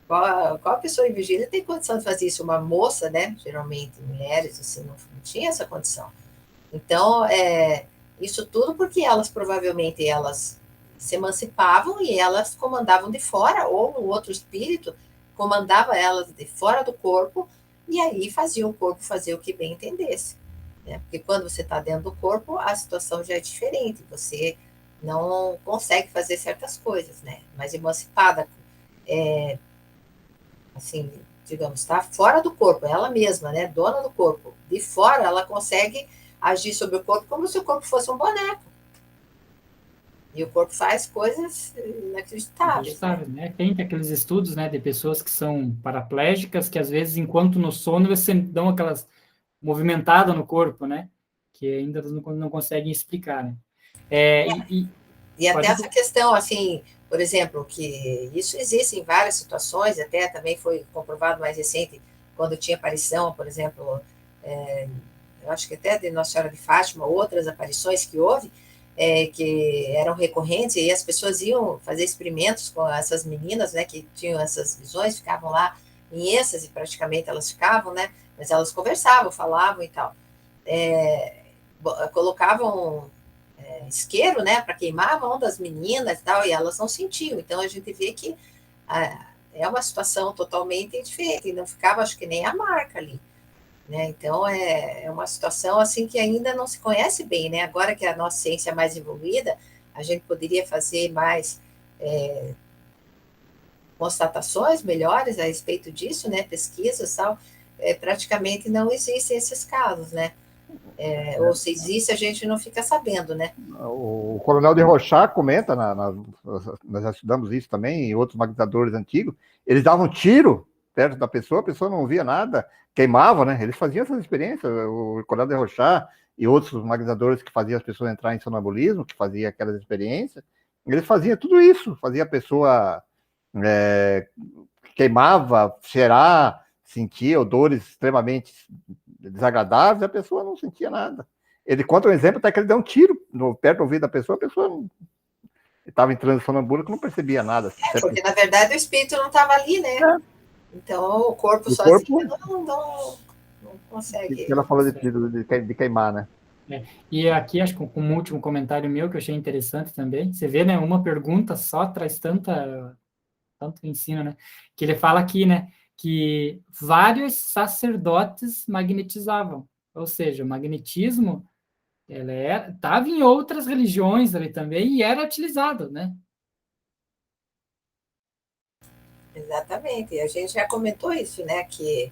Qual pessoa em vigília tem condição de fazer isso? Uma moça, né? Geralmente, mulheres, assim, não tinha essa condição. Então, isso tudo porque elas, provavelmente, elas se emancipavam e elas comandavam de fora, ou um outro espírito comandava elas de fora do corpo, e aí fazia o corpo fazer o que bem entendesse. Né? Porque quando você está dentro do corpo, a situação já é diferente, você não consegue fazer certas coisas, né? Mas emancipada, assim, digamos, está fora do corpo, ela mesma, né, dona do corpo. De fora, ela consegue agir sobre o corpo como se o corpo fosse um boneco. E o corpo faz coisas inacreditáveis, né? Né? Tem aqueles estudos, né, de pessoas que são paraplégicas, que às vezes, enquanto no sono, eles dão aquelas movimentadas no corpo, né? Que ainda não conseguem explicar, né? E até essa questão, assim, por exemplo, que isso existe em várias situações, até também foi comprovado mais recente, quando tinha aparição, por exemplo, eu acho que até de Nossa Senhora de Fátima, outras aparições que houve, que eram recorrentes, e as pessoas iam fazer experimentos com essas meninas, né, que tinham essas visões, ficavam lá em êxtase, praticamente elas ficavam, né, mas elas conversavam, falavam e tal. Colocavam isqueiro, né, para queimar a mão das meninas e tal, e elas não sentiam. Então, a gente vê que é uma situação totalmente diferente, e não ficava, acho que nem a marca ali. Né? Então, é uma situação assim que ainda não se conhece bem, né? Agora que a nossa ciência é mais evoluída, a gente poderia fazer mais constatações melhores a respeito disso, né? Pesquisas, tal. Praticamente não existem esses casos, né? Ou se existe, a gente não fica sabendo, né? O Coronel de Rochat comenta, nós já estudamos isso também, e outros magnetizadores antigos, eles davam tiro perto da pessoa, a pessoa não via nada, queimava, né? Eles faziam essas experiências, o Coronel de Rochat e outros magnetizadores que faziam as pessoas entrar em sonambulismo, que faziam aquelas experiências, eles faziam tudo isso, fazia a pessoa queimava, cheirar, sentia odores extremamente desagradáveis, a pessoa não sentia nada. Ele conta um exemplo até que ele deu um tiro perto do ouvido da pessoa, a pessoa estava em transe sonambúlico, não percebia nada. Porque, na verdade, o espírito não estava ali, né? Então, o corpo sozinho não consegue. Ela falou de queimar, né? E aqui, acho que com um último comentário meu, que eu achei interessante também, você vê, né, uma pergunta só traz tanto ensino, né, que ele fala aqui, né, que vários sacerdotes magnetizavam, ou seja, o magnetismo, estava em outras religiões ali também e era utilizado, né? Exatamente, a gente já comentou isso, né, que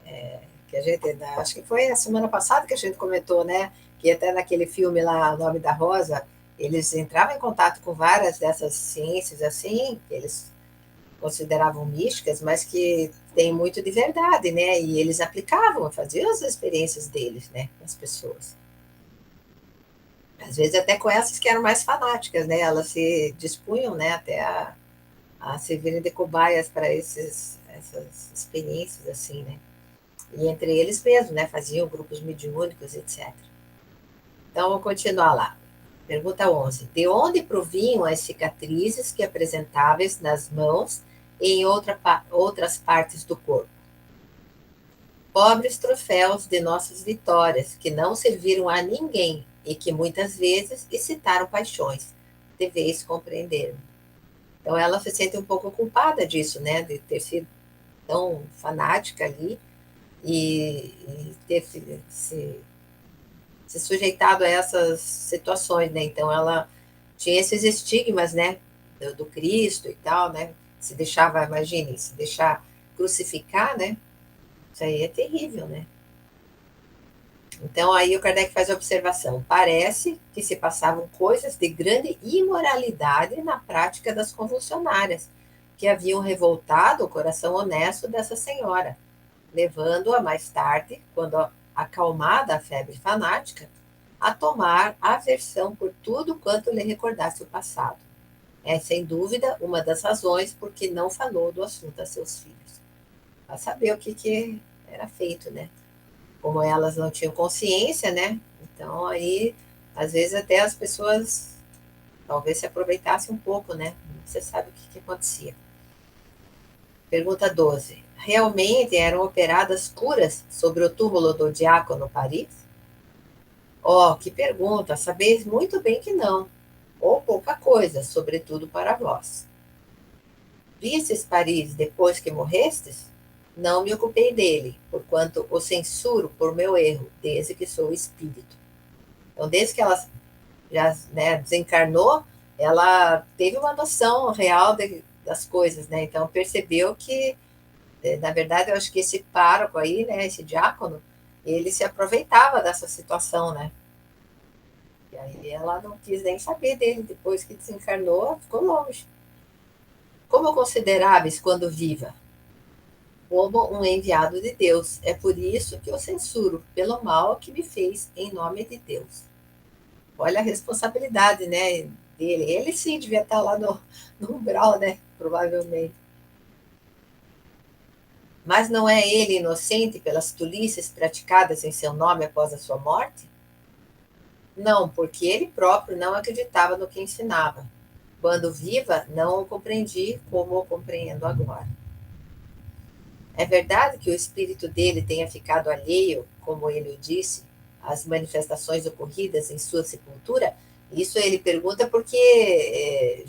a gente, acho que foi a semana passada que a gente comentou, né, que até naquele filme lá, O Nome da Rosa, eles entravam em contato com várias dessas ciências, assim, que eles consideravam místicas, mas que tem muito de verdade, né, e eles aplicavam, faziam as experiências deles, né, com as pessoas. Às vezes até com essas que eram mais fanáticas, né, elas se dispunham, né, até a servirem de cobaias para essas experiências, assim, né. E entre eles mesmos, né, faziam grupos mediúnicos, etc. Então, vou continuar lá. Pergunta 11. De onde provinham as cicatrizes que apresentáveis nas mãos e em outras partes do corpo? Pobres troféus de nossas vitórias, que não serviram a ninguém e que muitas vezes excitaram paixões. Deveis compreender. Então, ela se sente um pouco culpada disso, né, de ter sido tão fanática ali, e ter se sujeitado a essas situações, né? Então ela tinha esses estigmas, né, do Cristo e tal, né? Se deixava, imagine, se deixar crucificar, né? Isso aí é terrível, né? Então aí o Kardec faz a observação: parece que se passavam coisas de grande imoralidade na prática das convulsionárias, que haviam revoltado o coração honesto dessa senhora, levando-a mais tarde, quando acalmada a febre fanática, a tomar aversão por tudo quanto lhe recordasse o passado. É, sem dúvida, uma das razões por que não falou do assunto a seus filhos. Para saber o que era feito, né? Como elas não tinham consciência, né? Então, aí, às vezes, até as pessoas talvez se aproveitassem um pouco, né? Você sabe o que acontecia. Pergunta 12. Realmente eram operadas curas sobre o túmulo do diácono Paris? Oh, que pergunta! Sabeis muito bem que não, ou pouca coisa, sobretudo para vós. Vistes Paris depois que morrestes? Não me ocupei dele, porquanto o censuro por meu erro, desde que sou espírito. Então, desde que ela já, né, desencarnou, ela teve uma noção real das coisas, né? Então, percebeu que Na verdade, eu acho que esse pároco aí, né, esse diácono, ele se aproveitava dessa situação, né? E aí ela não quis nem saber dele, depois que desencarnou, ficou longe. Como consideráveis quando viva? Como um enviado de Deus. É por isso que eu censuro, pelo mal que me fez, em nome de Deus. Olha a responsabilidade, né, dele. Ele sim devia estar lá no umbral, né, provavelmente. Mas não é ele inocente pelas tolices praticadas em seu nome após a sua morte? Não, porque ele próprio não acreditava no que ensinava. Quando viva, não o compreendi como o compreendo agora. É verdade que o espírito dele tenha ficado alheio, como ele o disse, às manifestações ocorridas em sua sepultura? Isso ele pergunta porque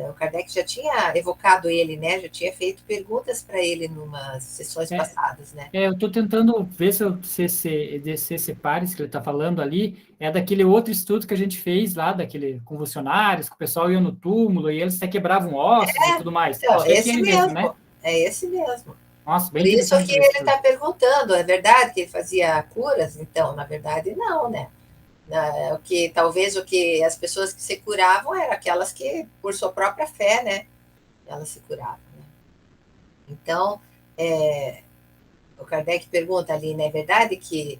o Kardec já tinha evocado ele, né? Já tinha feito perguntas para ele em umas sessões passadas, né? Eu estou tentando ver se esse pares que ele está falando ali é daquele outro estudo que a gente fez lá, daquele convulsionários, que o pessoal ia no túmulo e eles até quebravam ossos e tudo mais. Então, Acho que é esse aquele mesmo, né? mesmo. É esse mesmo. Nossa, bem Por isso interessante que esse ele estudo. está perguntando, é verdade que ele fazia curas? Então, na verdade, não, né? Talvez o que as pessoas que se curavam eram aquelas que, por sua própria fé, né? Elas se curavam. Né? Então, o Kardec pergunta ali, né? É verdade que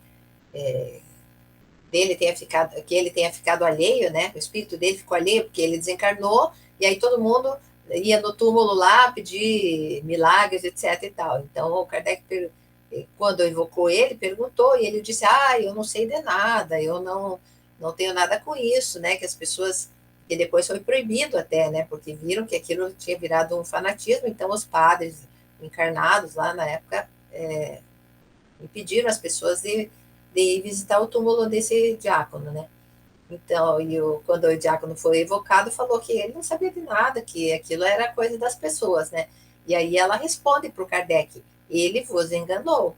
ele tenha ficado alheio, né? O espírito dele ficou alheio porque ele desencarnou e aí todo mundo ia no túmulo lá pedir milagres, etc. e tal. Então, o Kardec, quando evocou ele, perguntou e ele disse: eu não sei de nada, eu não tenho nada com isso, né? Que as pessoas, que depois foi proibido até, né? Porque viram que aquilo tinha virado um fanatismo. Então, os padres encarnados lá na época impediram as pessoas de ir visitar o túmulo desse diácono, né? Então, quando o diácono foi evocado, falou que ele não sabia de nada, que aquilo era coisa das pessoas, né? E aí ela responde para o Kardec: ele vos enganou.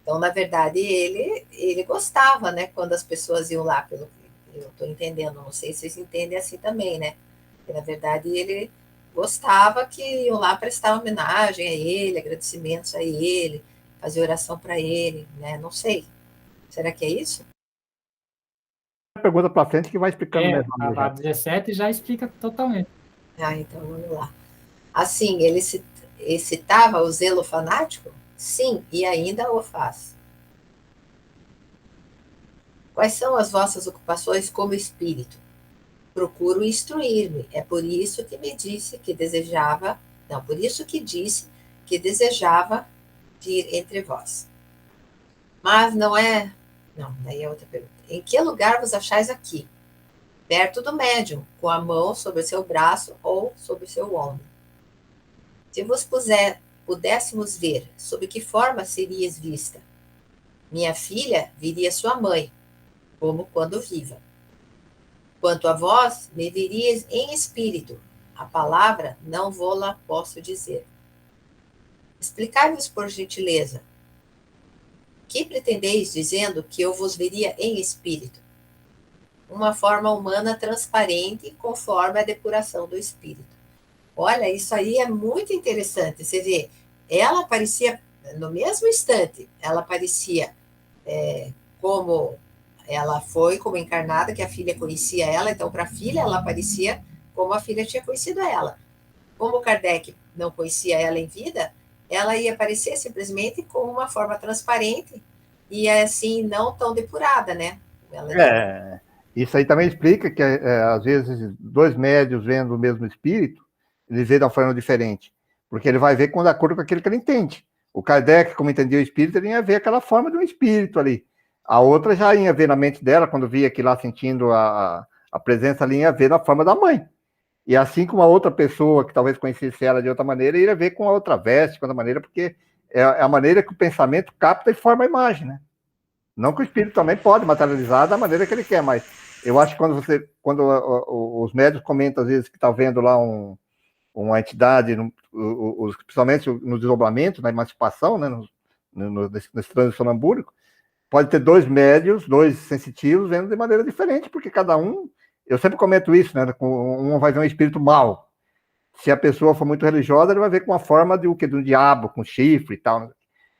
Então, na verdade, ele gostava, né? Quando as pessoas iam lá, pelo que eu estou entendendo, não sei se vocês entendem assim também, né? Porque, na verdade, ele gostava que iam lá prestar homenagem a ele, agradecimentos a ele, fazer oração para ele, né? Não sei. Será que é isso? Pergunta para frente que vai explicando melhor. A 17 já explica totalmente. Então vamos lá. Assim, ele excitava o zelo fanático? Sim, e ainda o faz. Quais são as vossas ocupações como espírito? Procuro instruir-me. É por isso que me disse que desejava. Não, por isso que disse que desejava vir entre vós. Mas não é. Não, daí é outra pergunta. Em que lugar vos achais aqui? Perto do médium, com a mão sobre o seu braço ou sobre o seu ombro. Se vos pudéssemos ver, sob que forma serias vista? Minha filha viria sua mãe, como quando viva. Quanto a vós, me viríeis em espírito. A palavra não vou-la posso dizer. Explicai-vos por gentileza. Que pretendeis dizendo que eu vos veria em espírito? Uma forma humana transparente, conforme a depuração do espírito. Olha, isso aí é muito interessante. Você vê, ela aparecia no mesmo instante, ela aparecia como ela foi, como encarnada, que a filha conhecia ela, então para a filha ela aparecia como a filha tinha conhecido ela. Como Kardec não conhecia ela em vida, ela ia aparecer simplesmente com uma forma transparente e assim não tão depurada, né? Isso aí também explica que, às vezes, dois médios vendo o mesmo espírito, eles veem de uma forma diferente. Porque ele vai ver de acordo com aquilo que ele entende. O Kardec, como entendia o espírito, ele ia ver aquela forma de um espírito ali. A outra já ia ver na mente dela, quando via aquilo lá, sentindo a presença ali, ia ver na forma da mãe. E assim como a outra pessoa, que talvez conhecesse ela de outra maneira, ia ver com a outra veste, com outra maneira, porque é a maneira que o pensamento capta e forma a imagem, né? Não que o espírito também pode materializar da maneira que ele quer, mas eu acho que quando os médicos comentam às vezes que está vendo lá uma entidade, principalmente no desdobramento, na emancipação, né, nesse trânsito sonambúlico, pode ter dois médios, dois sensitivos, vendo de maneira diferente, porque cada um, eu sempre comento isso, né, um vai ver um espírito mau, Se a pessoa for muito religiosa, ele vai ver com a forma de um diabo, com chifre e tal.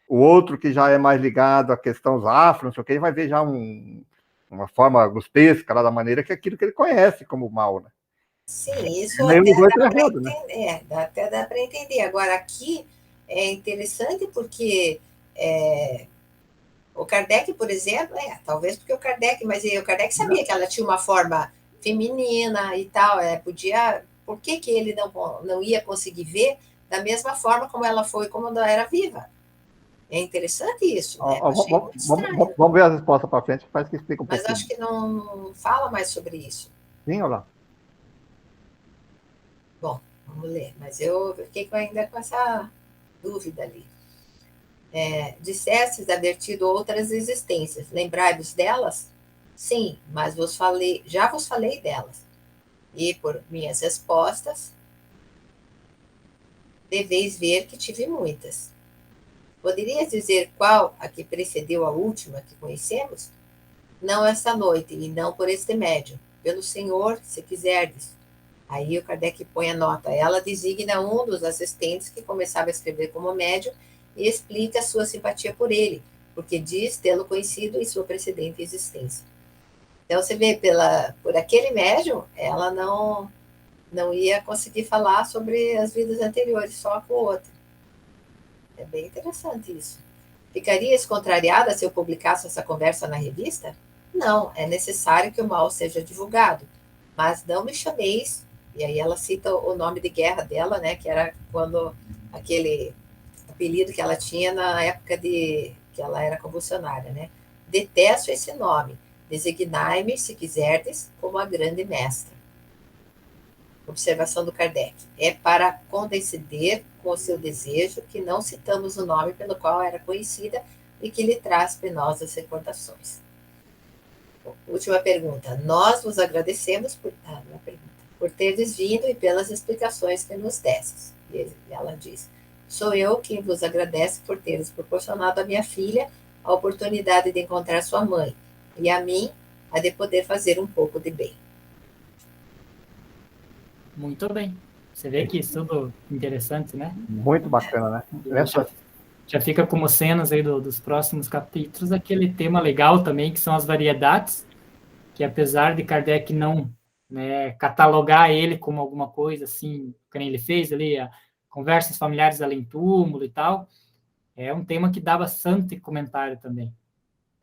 O outro que já é mais ligado à questão afro, não sei o que, ele vai ver já uma forma grotesca, lá da maneira que é aquilo que ele conhece como mal, né? Sim, isso Nem até os dois dá estão para errados, né? entender, até dá para entender. Agora, aqui é interessante porque o Kardec, por exemplo, talvez porque o Kardec, mas o Kardec sabia que ela tinha uma forma feminina e tal, podia, por que ele não ia conseguir ver da mesma forma como ela foi quando ela era viva? É interessante isso, né? Eu achei muito estranho. Vamos ver as respostas para frente, que parece que explica um Mas pouquinho. acho que não fala mais sobre isso. Sim, olha lá. Bom, vamos ler. Mas eu fiquei ainda com essa dúvida ali. Dissestes haver tido outras existências. Lembrai-vos delas? Sim, mas já vos falei delas. E por minhas respostas, deveis ver que tive muitas. Poderias dizer qual a que precedeu a última que conhecemos? Não esta noite, e não por este médium. Pelo Senhor, se quiserdes. Aí o Kardec põe a nota. Ela designa um dos assistentes que começava a escrever como médium e explica a sua simpatia por ele, porque diz tê-lo conhecido em sua precedente existência. Então, você vê, por aquele médium, ela não ia conseguir falar sobre as vidas anteriores, só com o outro. É bem interessante isso. Ficarias contrariada se eu publicasse essa conversa na revista? Não, é necessário que o mal seja divulgado, mas não me chameis, e aí ela cita o nome de guerra dela, né, que era quando aquele apelido que ela tinha na época que ela era convulsionária, né? Detesto esse nome, designai-me, se quiserdes, como a grande mestra. Observação do Kardec. É para condescender com o seu desejo que não citamos o nome pelo qual era conhecida e que lhe traz penosas recordações. Última pergunta. Nós vos agradecemos por teres vindo e pelas explicações que nos desses. E ela diz, sou eu quem vos agradece por teres proporcionado à minha filha a oportunidade de encontrar sua mãe e a mim a de poder fazer um pouco de bem. Muito bem. Você vê que estudo interessante, né? Muito bacana, né? Já fica como cenas aí dos próximos capítulos aquele tema legal também, que são as variedades, que apesar de Kardec não, né, catalogar ele como alguma coisa assim, que nem ele fez ali, conversas familiares além túmulo e tal, é um tema que dá bastante comentário também.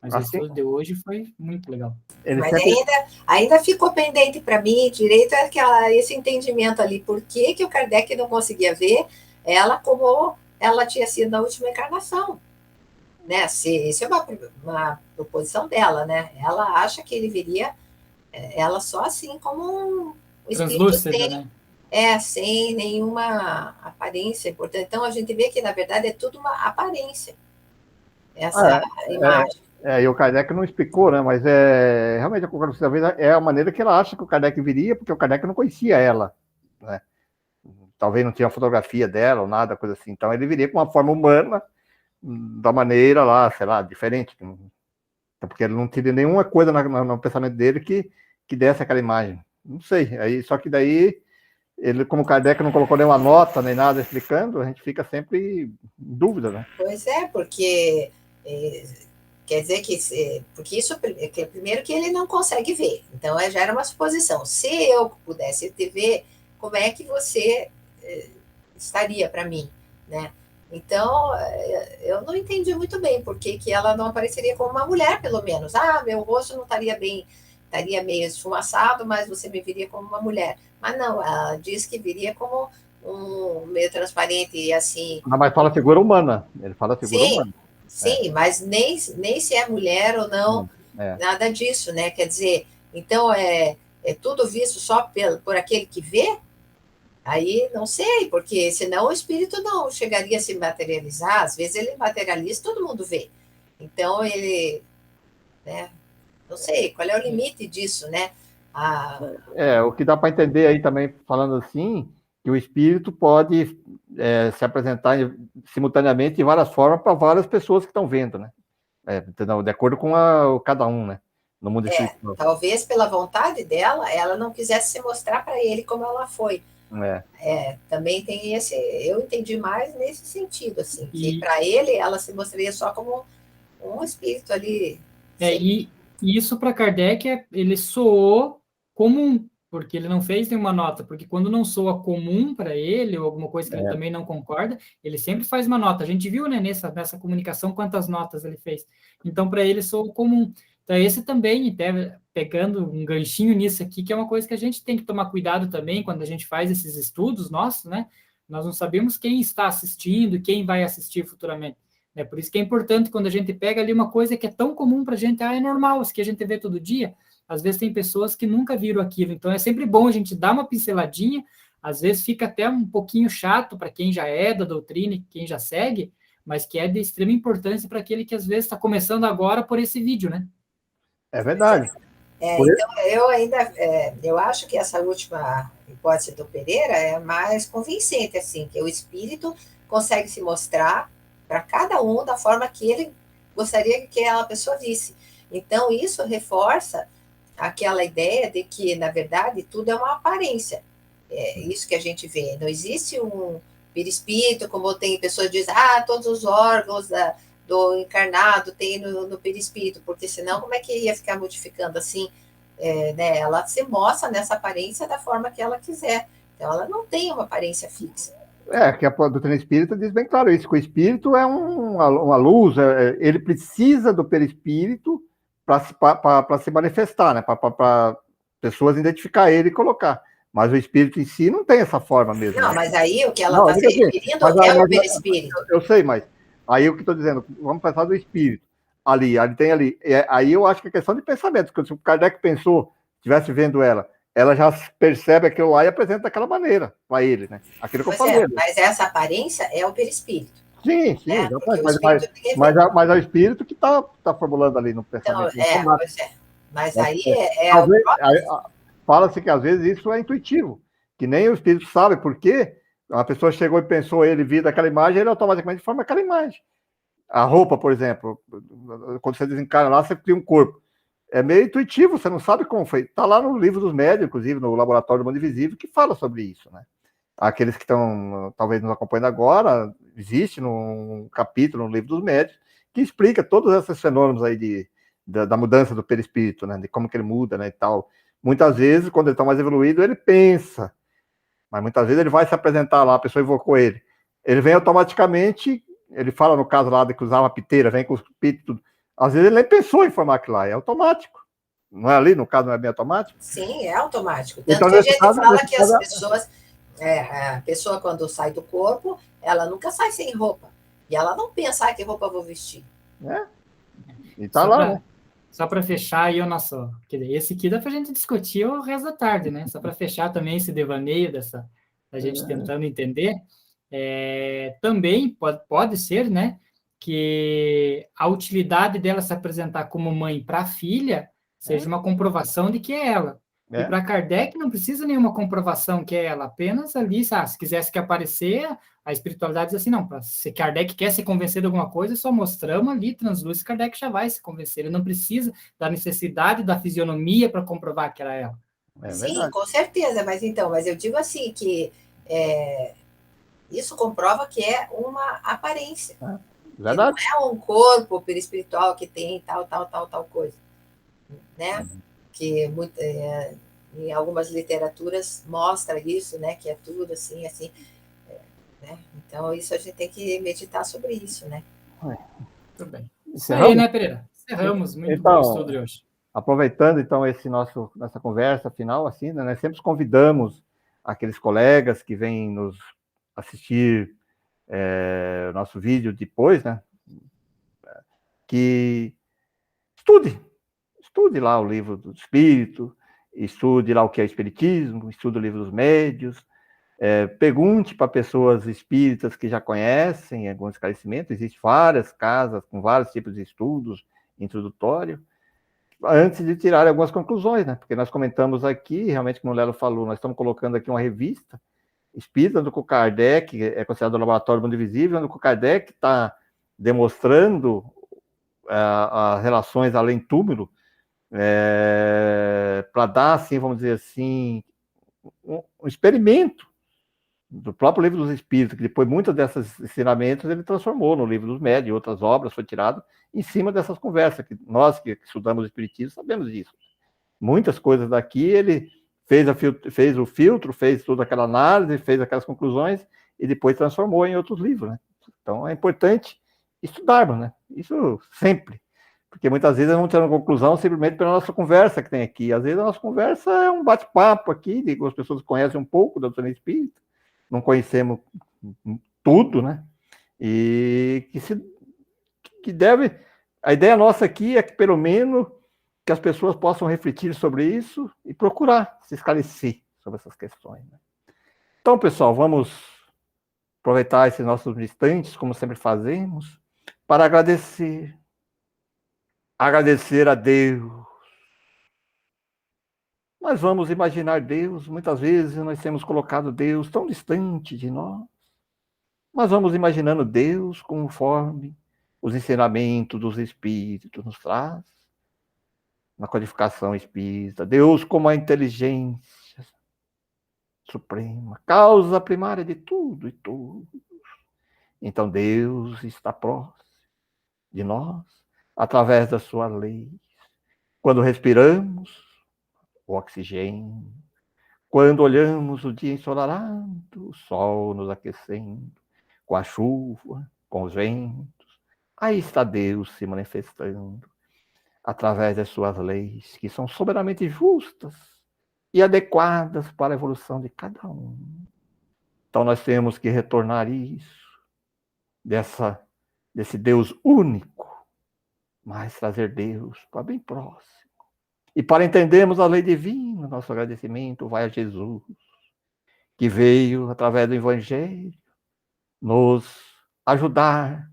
Mas o estudo de hoje foi muito legal. Mas ainda ficou pendente para mim direito esse entendimento ali, por que o Kardec não conseguia ver ela como ela tinha sido na última encarnação. Né? Isso é uma proposição dela, né? Ela acha que ele viria ela só assim como um espírito tem, né? Sem nenhuma aparência importante. Então a gente vê que na verdade é tudo uma aparência, essa imagem. E o Kardec não explicou, né? Mas realmente é a maneira que ela acha que o Kardec viria, porque o Kardec não conhecia ela, né? Talvez não tinha fotografia dela ou nada, coisa assim. Então ele viria com uma forma humana, da maneira lá, sei lá, diferente. Porque ele não tinha nenhuma coisa no pensamento dele que desse aquela imagem. Não sei. Aí, só que daí, ele, como Kardec não colocou nenhuma nota, nem nada explicando, a gente fica sempre em dúvida, né? Pois é, porque quer dizer porque isso, primeiro que ele não consegue ver, então já era uma suposição. Se eu pudesse te ver, como é que você estaria para mim, né? Então, eu não entendi muito bem por que ela não apareceria como uma mulher, pelo menos. Meu rosto não estaria bem, estaria meio esfumaçado, mas você me viria como uma mulher. Mas não, ela diz que viria como um meio transparente e assim... Mas fala figura humana, ele fala figura humana. Sim, mas nem se é mulher ou não, nada disso, né? Quer dizer, então é tudo visto só por aquele que vê? Aí não sei, porque senão o espírito não chegaria a se materializar. Às vezes ele materializa, todo mundo vê. Então ele, né? Não sei qual é o limite disso, né? O que dá para entender aí também, falando assim, que o espírito pode se apresentar simultaneamente de várias formas para várias pessoas que estão vendo, né? De acordo com cada um, né? No mundo espiritual. Talvez pela vontade dela, ela não quisesse se mostrar para ele como ela foi. Também tem esse, eu entendi mais nesse sentido, assim, que E, para ele ela se mostraria só como um espírito ali. e isso para Kardec, ele soou comum, porque ele não fez nenhuma nota, porque quando não soa comum para ele, ou alguma coisa que ele também não concorda, ele sempre faz uma nota. A gente viu, né, nessa comunicação, quantas notas ele fez. Então, para ele soou comum. Então, esse também, até pegando um ganchinho nisso aqui, que é uma coisa que a gente tem que tomar cuidado também quando a gente faz esses estudos nossos, né? Nós não sabemos quem está assistindo, quem vai assistir futuramente. É por isso que é importante quando a gente pega ali uma coisa que é tão comum para a gente, é normal, isso que a gente vê todo dia, às vezes tem pessoas que nunca viram aquilo, então é sempre bom a gente dar uma pinceladinha, às vezes fica até um pouquinho chato para quem já é da doutrina, quem já segue, mas que é de extrema importância para aquele que às vezes está começando agora por esse vídeo, né? É verdade. Então, eu ainda eu acho que essa última hipótese do Pereira é mais convincente, assim, que o espírito consegue se mostrar para cada um da forma que ele gostaria que aquela pessoa visse. Então, isso reforça aquela ideia de que, na verdade, tudo é uma aparência. É isso que a gente vê. Não existe um perispírito, como tem pessoas que dizem, todos os órgãos do encarnado tem no perispírito, porque senão como é que ia ficar modificando assim? Né? Ela se mostra nessa aparência da forma que ela quiser. Então, ela não tem uma aparência fixa. Que a doutrina espírita diz bem claro isso, que o espírito é uma luz, ele precisa do perispírito para se manifestar, né? Para pessoas identificar ele e colocar. Mas o espírito em si não tem essa forma mesmo. Não, né? mas aí o que ela está se referindo é o perispírito. Eu sei, mas aí o que estou dizendo, vamos pensar do espírito. Ali tem ali. Aí eu acho que é questão de pensamento, porque se o Kardec pensou, estivesse vendo ela já percebe aquilo lá e apresenta daquela maneira para ele, né? Aquilo que eu falei. Mas essa aparência é o perispírito. Sim, né? Mas é o espírito que está formulando ali no pensamento. Então, mas aí fala-se que às vezes isso é intuitivo, que nem o espírito sabe por quê. A pessoa chegou e pensou, ele viu daquela imagem, ele automaticamente forma aquela imagem. A roupa, por exemplo, quando você desencarna lá, você cria um corpo. É meio intuitivo, você não sabe como foi. Está lá no livro dos médios, inclusive no Laboratório do Mundo Invisível, que fala sobre isso, né? Aqueles que estão, talvez, nos acompanhando agora, existe num capítulo no livro dos médios, que explica todos esses fenômenos aí da mudança do perispírito, né? De como que ele muda, né, e tal. Muitas vezes, quando ele está mais evoluído, ele pensa, mas muitas vezes ele vai se apresentar lá, a pessoa invocou ele. Ele vem automaticamente, ele fala no caso lá de que usava a piteira, vem com os pitos, tudo. Às vezes ele nem pensou em formar aquilo lá, é automático. Não é ali, no caso, não é bem automático? Sim, é automático. Tanto então, que a gente fala que as pessoas, a pessoa quando sai do corpo, ela nunca sai sem roupa. E ela não pensa, que roupa eu vou vestir. E tá lá, né? Só para fechar aí o nosso... Esse aqui dá para a gente discutir o resto da tarde, né? Só para fechar também esse devaneio da gente tentando entender. Também pode ser, né? Que a utilidade dela se apresentar como mãe para a filha seja uma comprovação de que é ela. E para Kardec não precisa nenhuma comprovação que é ela, apenas ali, se quisesse que aparecer, a espiritualidade diz assim, não, se Kardec quer se convencer de alguma coisa, só mostramos ali, transluz, Kardec já vai se convencer, ele não precisa da necessidade da fisionomia para comprovar que era ela. Sim, com certeza, mas eu digo assim, que isso comprova que é uma aparência. Que não é um corpo perispiritual que tem tal coisa, né? Que em algumas literaturas mostra isso, né? Que é tudo assim, né? Então isso a gente tem que meditar sobre isso, né? Muito bem. Isso aí, né, Pereira? Encerramos. Muito bom o estudo de hoje. Aproveitando então nossa conversa final, assim, né? Nós sempre convidamos aqueles colegas que vêm nos assistir o nosso vídeo depois, né? Que estude lá o livro do Espírito, estude lá o que é Espiritismo, estude o livro dos Médios, pergunte para pessoas espíritas que já conhecem algum esclarecimento, existem várias casas com vários tipos de estudos introdutórios, antes de tirar algumas conclusões, né? Porque nós comentamos aqui, realmente, como o Lelo falou, nós estamos colocando aqui uma revista espírita, onde o Kardec é considerado o laboratório do mundo invisível, onde o Kardec está demonstrando as relações além túmulo, para dar, assim, vamos dizer assim, um experimento do próprio Livro dos Espíritos, que depois muitos desses ensinamentos ele transformou no Livro dos Médiuns, e outras obras foi tirado em cima dessas conversas, que nós que estudamos o Espiritismo sabemos disso. Muitas coisas daqui ele fez o filtro, fez toda aquela análise, fez aquelas conclusões, e depois transformou em outros livros, né? Então é importante estudarmos, né? Isso sempre. Porque muitas vezes vamos ter uma conclusão simplesmente pela nossa conversa que tem aqui. Às vezes a nossa conversa é um bate-papo aqui, as pessoas conhecem um pouco da doutrina espírita, não conhecemos tudo, né? E que deve... A ideia nossa aqui é que, pelo menos, que as pessoas possam refletir sobre isso e procurar se esclarecer sobre essas questões, né? Então, pessoal, vamos aproveitar esses nossos instantes, como sempre fazemos, para agradecer a Deus. Nós vamos imaginar Deus, muitas vezes nós temos colocado Deus tão distante de nós, mas vamos imaginando Deus conforme os ensinamentos dos Espíritos nos traz, na codificação espírita. Deus como a inteligência suprema, causa primária de tudo e tudo. Então Deus está próximo de nós, através da sua lei. Quando respiramos o oxigênio, quando olhamos o dia ensolarado, o sol nos aquecendo, com a chuva, com os ventos, aí está Deus se manifestando, através das suas leis, que são soberanamente justas e adequadas para a evolução de cada um. Então nós temos que retornar isso, desse Deus único, mas trazer Deus para bem próximo. E para entendermos a lei divina, nosso agradecimento vai a Jesus, que veio, através do Evangelho, nos ajudar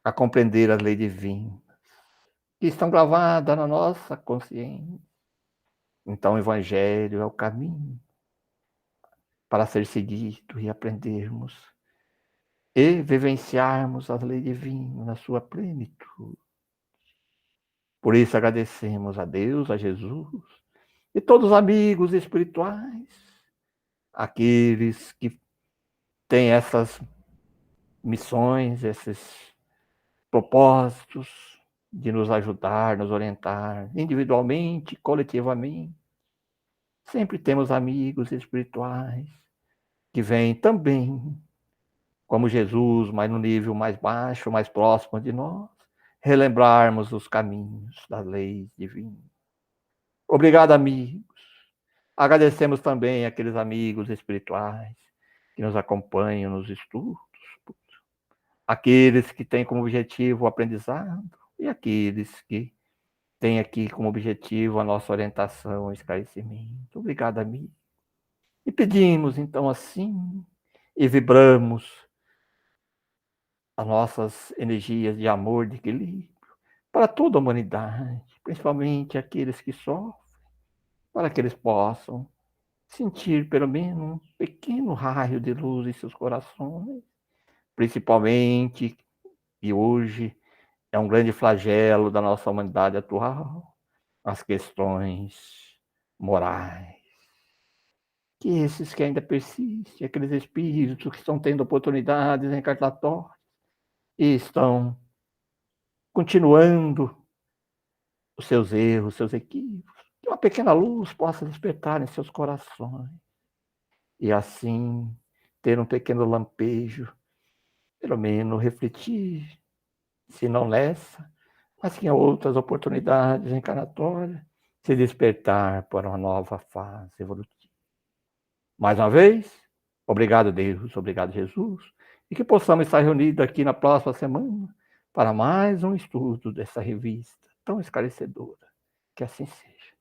a compreender as leis divinas, que estão gravadas na nossa consciência. Então, o Evangelho é o caminho para ser seguido e aprendermos e vivenciarmos as leis divinas na sua plenitude. Por isso, agradecemos a Deus, a Jesus, e todos os amigos espirituais, aqueles que têm essas missões, esses propósitos de nos ajudar, nos orientar, individualmente, coletivamente. Sempre temos amigos espirituais que vêm também, como Jesus, mas no nível mais baixo, mais próximo de nós, relembrarmos os caminhos das leis divinas. Obrigado, amigos. Agradecemos também aqueles amigos espirituais que nos acompanham nos estudos, aqueles que têm como objetivo o aprendizado e aqueles que têm aqui como objetivo a nossa orientação e esclarecimento. Obrigado, amigo. E pedimos, então, assim, e vibramos as nossas energias de amor, de equilíbrio, para toda a humanidade, principalmente aqueles que sofrem, para que eles possam sentir pelo menos um pequeno raio de luz em seus corações, principalmente, e hoje é um grande flagelo da nossa humanidade atual, as questões morais. Que esses que ainda persistem, aqueles espíritos que estão tendo oportunidades reencarnatórias e estão continuando os seus erros, os seus equívocos, que uma pequena luz possa despertar em seus corações e assim ter um pequeno lampejo, pelo menos refletir, se não nessa, mas que em outras oportunidades encarnatórias, se despertar para uma nova fase evolutiva. Mais uma vez, obrigado, Deus, obrigado, Jesus, e que possamos estar reunidos aqui na próxima semana para mais um estudo dessa revista tão esclarecedora. Que assim seja.